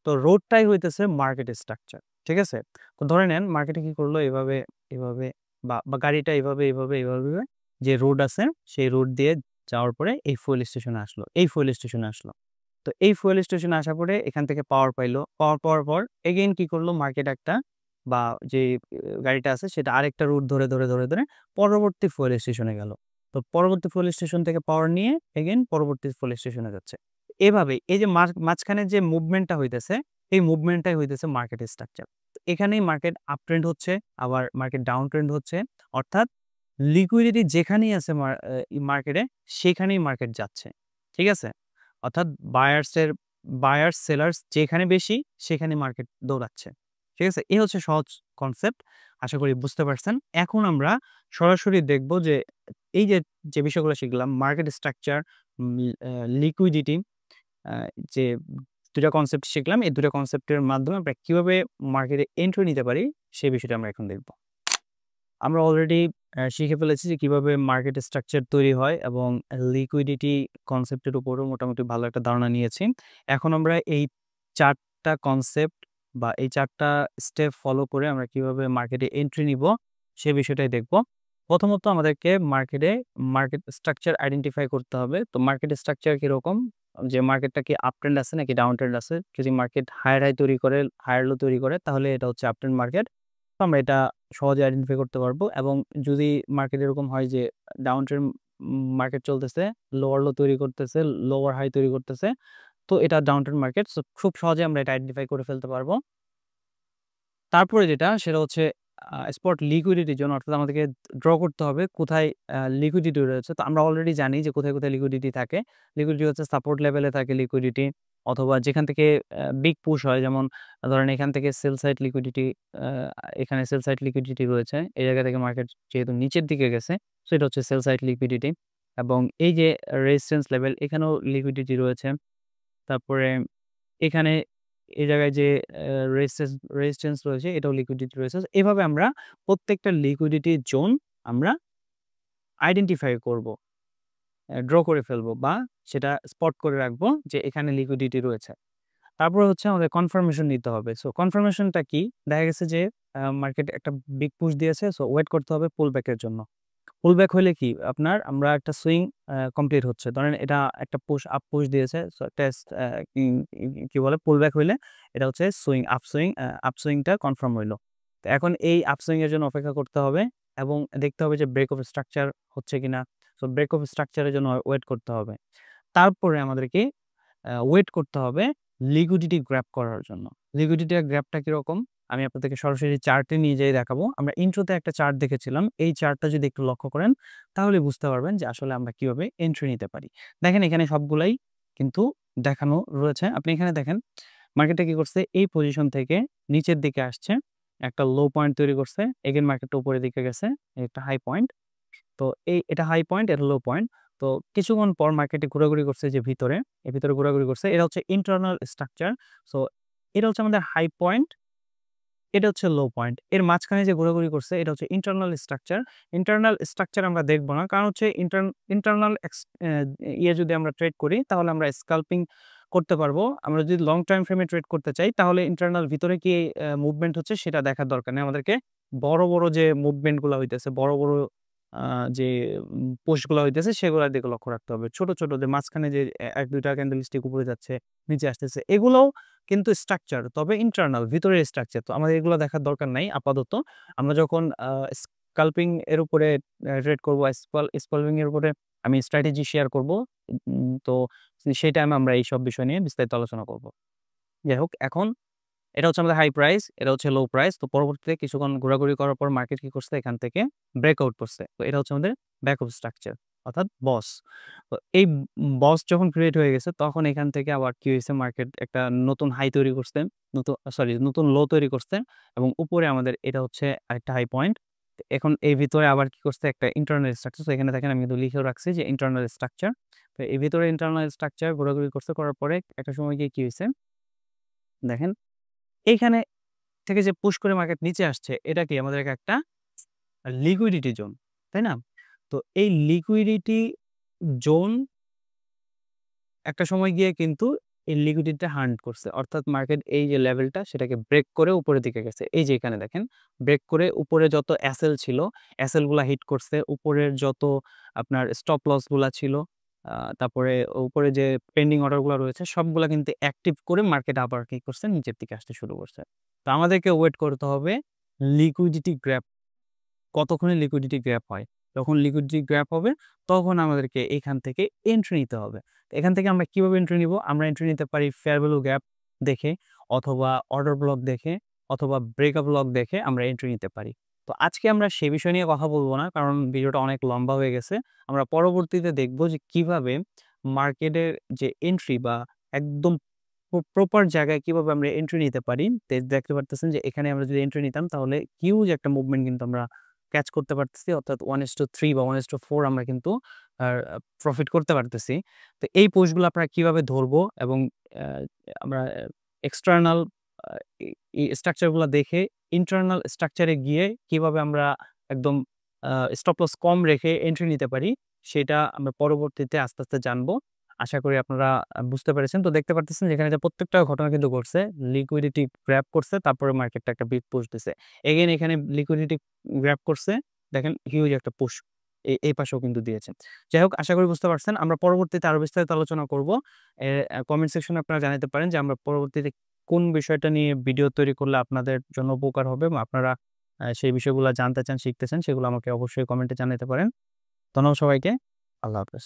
তো রোডটাই হইতেছে মার্কেট স্ট্রাকচার। ঠিক আছে? তো ধরে নেন মার্কেটে কি করলো এভাবে, এভাবে বা গাড়িটা এভাবে যে রোড আছে সেই রোড দিয়ে যাওয়ার পরে এই ফুয়েল স্টেশনে আসলো। এই ফুয়েল স্টেশনে আসলো। তো এই ফুয়েল স্টেশনে আসার পরে এখান থেকে পাওয়ার পাইলো। পাওয়ার পাওয়ার পর এগেইন কি করলো মার্কেট একটা বা যে গাড়িটা আছে সেটা আরেকটা রুট ধরে পরবর্তী ফুয়েল স্টেশনে গেল। তো পরবর্তী ফুয়েল স্টেশন থেকে পাওয়ার নিয়ে এগেইন পরবর্তী ফুয়েল স্টেশনে যাচ্ছে। এভাবে এই যে মাঝখানে যে মুভমেন্টটা হইতেছে, এই মুভমেন্টটাই হইতেছে মার্কেট স্ট্রাকচার। এখানেই মার্কেট আপ ট্রেন্ড হচ্ছে, আবার মার্কেট ডাউন ট্রেন্ড হচ্ছে। অর্থাৎ লিকুইডিটি যেখানেই আছে মার্কেটে সেখানেই মার্কেট যাচ্ছে। ঠিক আছে? অর্থাৎ বায়ার্স সেলার্স যেখানে বেশি সেখানে মার্কেট দৌড়াচ্ছে। ঠিক আছে? এই হচ্ছে সহজ কনসেপ্ট। আশা করি বুঝতে পারছেন। এখন আমরা সরাসরি দেখব যে এই যে বিষয়গুলো শিখলাম মার্কেট স্ট্রাকচার, উম লিকুইডিটি, আ যে ২ টা কনসেপ্ট শিখলাম। এই ২ টা কনসেপ্টের মাধ্যমে আমরা কিভাবে মার্কেটে এন্ট্রি নিতে পারি সেই বিষয়টা আমরা এখন দেখব। আমরা অলরেডি শিখে ফেলেছি যে কিভাবে মার্কেট স্ট্রাকচার তৈরি হয় এবং লিকুইডিটি কনসেপ্টের উপরও মোটামুটি ভালো একটা ধারণা নিয়েছি। এখন আমরা এই ৪ টা কনসেপ্ট বা এই ৪ টা স্টেপ ফলো করে আমরা কিভাবে মার্কেটে এন্ট্রি নিব সে বিষয়টাই দেখব। প্রথমত আমাদেরকে মার্কেট স্ট্রাকচার আইডেন্টিফাই করতে হবে। তো মার্কেট স্ট্রাকচার কিরকম? যে মার্কেটটা কি আপ ট্রেন্ড আছে নাকি ডাউন ট্রেন্ড আছে? যদি মার্কেট হায়ার হাই তৈরি করে, হায়ার লো তৈরি করে তাহলে এটা হচ্ছে আপ ট্রেন্ড মার্কেট। তো আমরা এটা সহজে আইডেন্টিফাই করতে পারবো এবং যদি মার্কেট এরকম হয় যে ডাউন ট্রেন্ড মার্কেট চলতেছে, লোয়ার লো তৈরি করতেছে, লোয়ার হাই তৈরি করতেছে, তো এটা ডাউন ট্রেন্ড মার্কেট। সো খুব সহজে আমরা এটা আইডেন্টিফাই করে ফেলতে পারবো। তারপরে যেটা সেটা হচ্ছে স্পট লিকুইডিটির জন্য অর্থাৎ আমাদেরকে ড্র করতে হবে কোথায় লিকুইডিটি রয়েছে। তো আমরা অলরেডি জানি যে কোথায় লিকুইডিটি থাকে। লিকুইডিটি হচ্ছে সাপোর্ট লেভেলে থাকে লিকুইডিটি, অথবা যেখান থেকে বিগ পুশ হয়, যেমন ধরেন এখান থেকে সেল সাইড লিকুইডিটি, আ এখানে সেল সাইড লিকুইডিটি রয়েছে। এই জায়গা থেকে মার্কেট যেহেতু নিচের দিকে গেছে, সো এটা হচ্ছে সেল সাইড লিকুইডিটি। এবং এই যে রেজিস্ট্যান্স লেভেল এখানেও লিকুইডিটি রয়েছে। তারপরে এখানে এই জায়গায় যে রেজিস্ট্যান্স রয়েছে এটাও লিকুইডিটি রয়েছে। এভাবে আমরা প্রত্যেকটা লিকুইডিটি জোন আমরা আইডেন্টিফাই করব। ড্র করে ফেলবো বা সেটা স্পট করে রাখবো যে এখানে লিকুইডিটি রয়েছে। তারপরে হচ্ছে আমাদের কনফার্মেশন নিতে হবে। সো কনফার্মেশনটা কি? দেখা গেছে যে মার্কেট একটা বিগ পুশ দিয়েছে, সো ওয়েট করতে হবে পুল ব্যাক এর জন্য। পুল ব্যাক হইলে কি আমরা একটা সুইং কমপ্লিট হচ্ছে। ধরেন এটা একটা পুশ দিয়েছে। সো টেস্ট কি বলে পুল ব্যাক হইলে এটা হচ্ছে আপ সুইংটা কনফার্ম হইলো। তো এখন এই আপ সুইং এর জন্য অপেক্ষা করতে হবে এবং দেখতে হবে যে ব্রেক অফ স্ট্রাকচার হচ্ছে কিনা। সো ব্রেক অফ স্ট্রাকচার এর জন্য ওয়েট করতে হবে। তারপরে আমাদেরকে ওয়েট করতে হবে লিকুইডিটি গ্র্যাব করার জন্য। লিকুইডিটি গ্র্যাবটা কিরকম? আমি আপনাদেরকে সরাসরি চার্টে নিয়ে যেয়ে দেখাবো। আমরা ইন্ট্রোতে একটা চার্ট দেখেছিলাম। এই চার্টটা যদি একটু লক্ষ্য করেন তাহলে বুঝতে পারবেন যে আসলে আমরা কিভাবে এন্ট্রি নিতে পারি। দেখেন এখানে সবগুলাই কিন্তু দেখানো রয়েছে। আপনি এখানে দেখেন মার্কেটটা কি করছে? এই পজিশন থেকে নিচের দিকে আসছে। একটা লো পয়েন্ট তৈরি করছে। এগেইন মার্কেটটা উপরের দিকে গেছে। একটা হাই পয়েন্ট। তো এটা হাই পয়েন্ট, এটা লো পয়েন্ট। তো কিছুক্ষণ পর মার্কেটে ঘোরাঘুরি করছে যে ভিতরে, এর ভিতরে ঘোরাঘুরি করছে। এটা হচ্ছে ইন্টারনাল স্ট্রাকচার। সো এটা হচ্ছে আমাদের হাই পয়েন্ট, এটা হচ্ছে লো পয়েন্ট। এর মাঝখানে যে ঘোরাঘুরি করছে এটা হচ্ছে ইন্টারনাল স্ট্রাকচার। ইন্টারনাল স্ট্রাকচার আমরা দেখব না। কারণ হচ্ছে ইন্টারনাল যদি আমরা ট্রেড করি তাহলে আমরা স্কাল্পিং করতে পারবো। আমরা যদি লং টাইম ফ্রেমে ট্রেড করতে চাই তাহলে ইন্টারনাল ভিতরে কি মুভমেন্ট হচ্ছে সেটা দেখার দরকার নেই। আমাদেরকে বড় যে মুভমেন্ট গুলা হইতেছে, বড় আ যে পোস্ট গুলা হইতেছে সেগুলার দিকে লক্ষ্য রাখতে হবে। ছোট যে মাঝখানে যে ১-২ টা ক্যান্ডেলস্টিক উপরে যাচ্ছে, নিচে আসতেছে, এগুলোও কিন্তু স্ট্রাকচার, তবে ইন্টারনাল ভিতরের স্ট্রাকচার। তো আমাদের এগুলো দেখার দরকার নাই আপাতত। আমরা যখন স্কাল্পিং এর উপরে ট্রেড করব, স্কাল্পিং এর উপরে আমি স্ট্র্যাটেজি শেয়ার করব। তো সেই টাইমে আমরা এইসব বিষয় নিয়ে বিস্তারিত আলোচনা করব। যাই হোক, এখন এটা হচ্ছে আমাদের হাই প্রাইস, এটা হচ্ছে লো প্রাইস। তো পরবর্তীতে কিছুক্ষণ ঘোরাঘুরি করার পর মার্কেট কি করছে? এখান থেকে ব্রেকআউট করছে। তো এটা হচ্ছে আমাদের ব্যাক অফ স্ট্রাকচার অর্থাৎ বস। তো এই বস যখন ক্রিয়েট হয়ে গেছে তখন এখান থেকে আবার কি হইছে? মার্কেট একটা নতুন হাই তৈরি করছে, নতুন লো তৈরি করছে এবং উপরে আমাদের এটা হচ্ছে আরেকটা হাই পয়েন্ট। এখন এই ভিতরে আবার কি করছে? একটা ইন্টারনাল স্ট্রাকচার। তো এখানে দেখেন আমি কিন্তু লিখেও রাখছি যে ইন্টারনাল স্ট্রাকচার। তো এই ভিতরে ইন্টারনাল স্ট্রাকচার ঘোরাঘুরি করছে, করার পরে একটা সময় গিয়ে কি হইছে? দেখেন এইখানে থেকে যে পুশ করে মার্কেট নিচে আসছে এটা কি আমাদের একটা লিকুইডিটি জোন, তাই না? তো এই লিকুইডিটি জোন একটা সময় গিয়ে কিন্তু এই লিকুইডিটিটা হান্ট করছে। অর্থাৎ মার্কেট এই যে লেভেলটা সেটাকে ব্রেক করে উপরের দিকে গেছে। এই যে এখানে দেখেন ব্রেক করে উপরে যত এসএল ছিল, এসএল গুলা হিট করছে। উপরের যত আপনার স্টপ লস গুলা ছিল, তারপরে উপরে যে পেন্ডিং অর্ডার গুলা রয়েছে সবগুলা কিন্তু অ্যাক্টিভ করে মার্কেট আবার কি করছে নিচের দিকে আসতে শুরু করছে। তো আমাদেরকে ওয়েট করতে হবে লিকুইডিটি গ্র্যাব, কতক্ষণে লিকুইডিটি গ্র্যাব হয়। যখন লিকুইডিটি গ্র্যাব হবে তখন আমাদেরকে এখান থেকে এন্ট্রি নিতে হবে। তো এখান থেকে আমরা কিভাবে এন্ট্রি নিব? আমরা এন্ট্রি নিতে পারি ফেয়ার ভ্যালু গ্যাপ দেখে, অথবা অর্ডার ব্লক দেখে, অথবা ব্রেকআপ ব্লক দেখে আমরা এন্ট্রি নিতে পারি। তো আজকে আমরা সে বিষয় নিয়ে কথা বলবো না, কারণ ভিডিওটা অনেক লম্বা হয়ে গেছে। আমরা পরবর্তীতে দেখব যে কিভাবে মার্কেটের যে এন্ট্রি বা একদম প্রপার জায়গায় কিভাবে আমরা এন্ট্রি নিতে পারি। দেখতে পারতেছেন যে এখানে আমরা যদি এন্ট্রি নিতাম তাহলে হিউজ একটা মুভমেন্ট কিন্তু আমরা ক্যাচ করতে পারতেছি, অর্থাৎ 1:3 বা 1:4 আমরা কিন্তু প্রফিট করতে পারতেছি। তো এই পোস্টগুলো আপনারা কিভাবে ধরবো এবং আমরা এক্সটার্নাল স্ট্রাকচার গুলা দেখে ইন্টারনাল স্ট্রাকচারে গিয়ে কিভাবে আমরা একদম স্টপ লস কম রেখে এন্ট্রি নিতে পারি, সেটা আমরা পরবর্তীতে আস্তে আস্তে জানবো। আশা করি আপনারা বুঝতে পেরেছেন। তো দেখতে পারতেছেন যেখানে যে প্রত্যেকটা ঘটনা কিন্তু ঘটছে, লিকুইডিটি গ্র্যাব করছে, তারপরে মার্কেটটা একটা বিগ পুশ দিছে। এগেইন এখানে লিকুইডিটি গ্র্যাব করছে, দেখেন হিউজ একটা পুশ এই পাশেও কিন্তু দিয়েছে। যাই হোক, আশা করি বুঝতে পারছেন। আমরা পরবর্তীতে আরো বিস্তারিত আলোচনা করব। কমেন্ট সেকশনে আপনারা জানাতে পারেন যে আমরা পরবর্তীতে কোন বিষয়টা নিয়ে ভিডিও তৈরি করলে আপনাদের জন্য উপকার হবে এবং আপনারা সেই বিষয়গুলো জানতে চান, শিখতে চান, সেগুলো আমাকে অবশ্যই কমেন্টে জানাতে পারেন। ধন্যবাদ সবাইকে। আল্লাহ হাফেজ।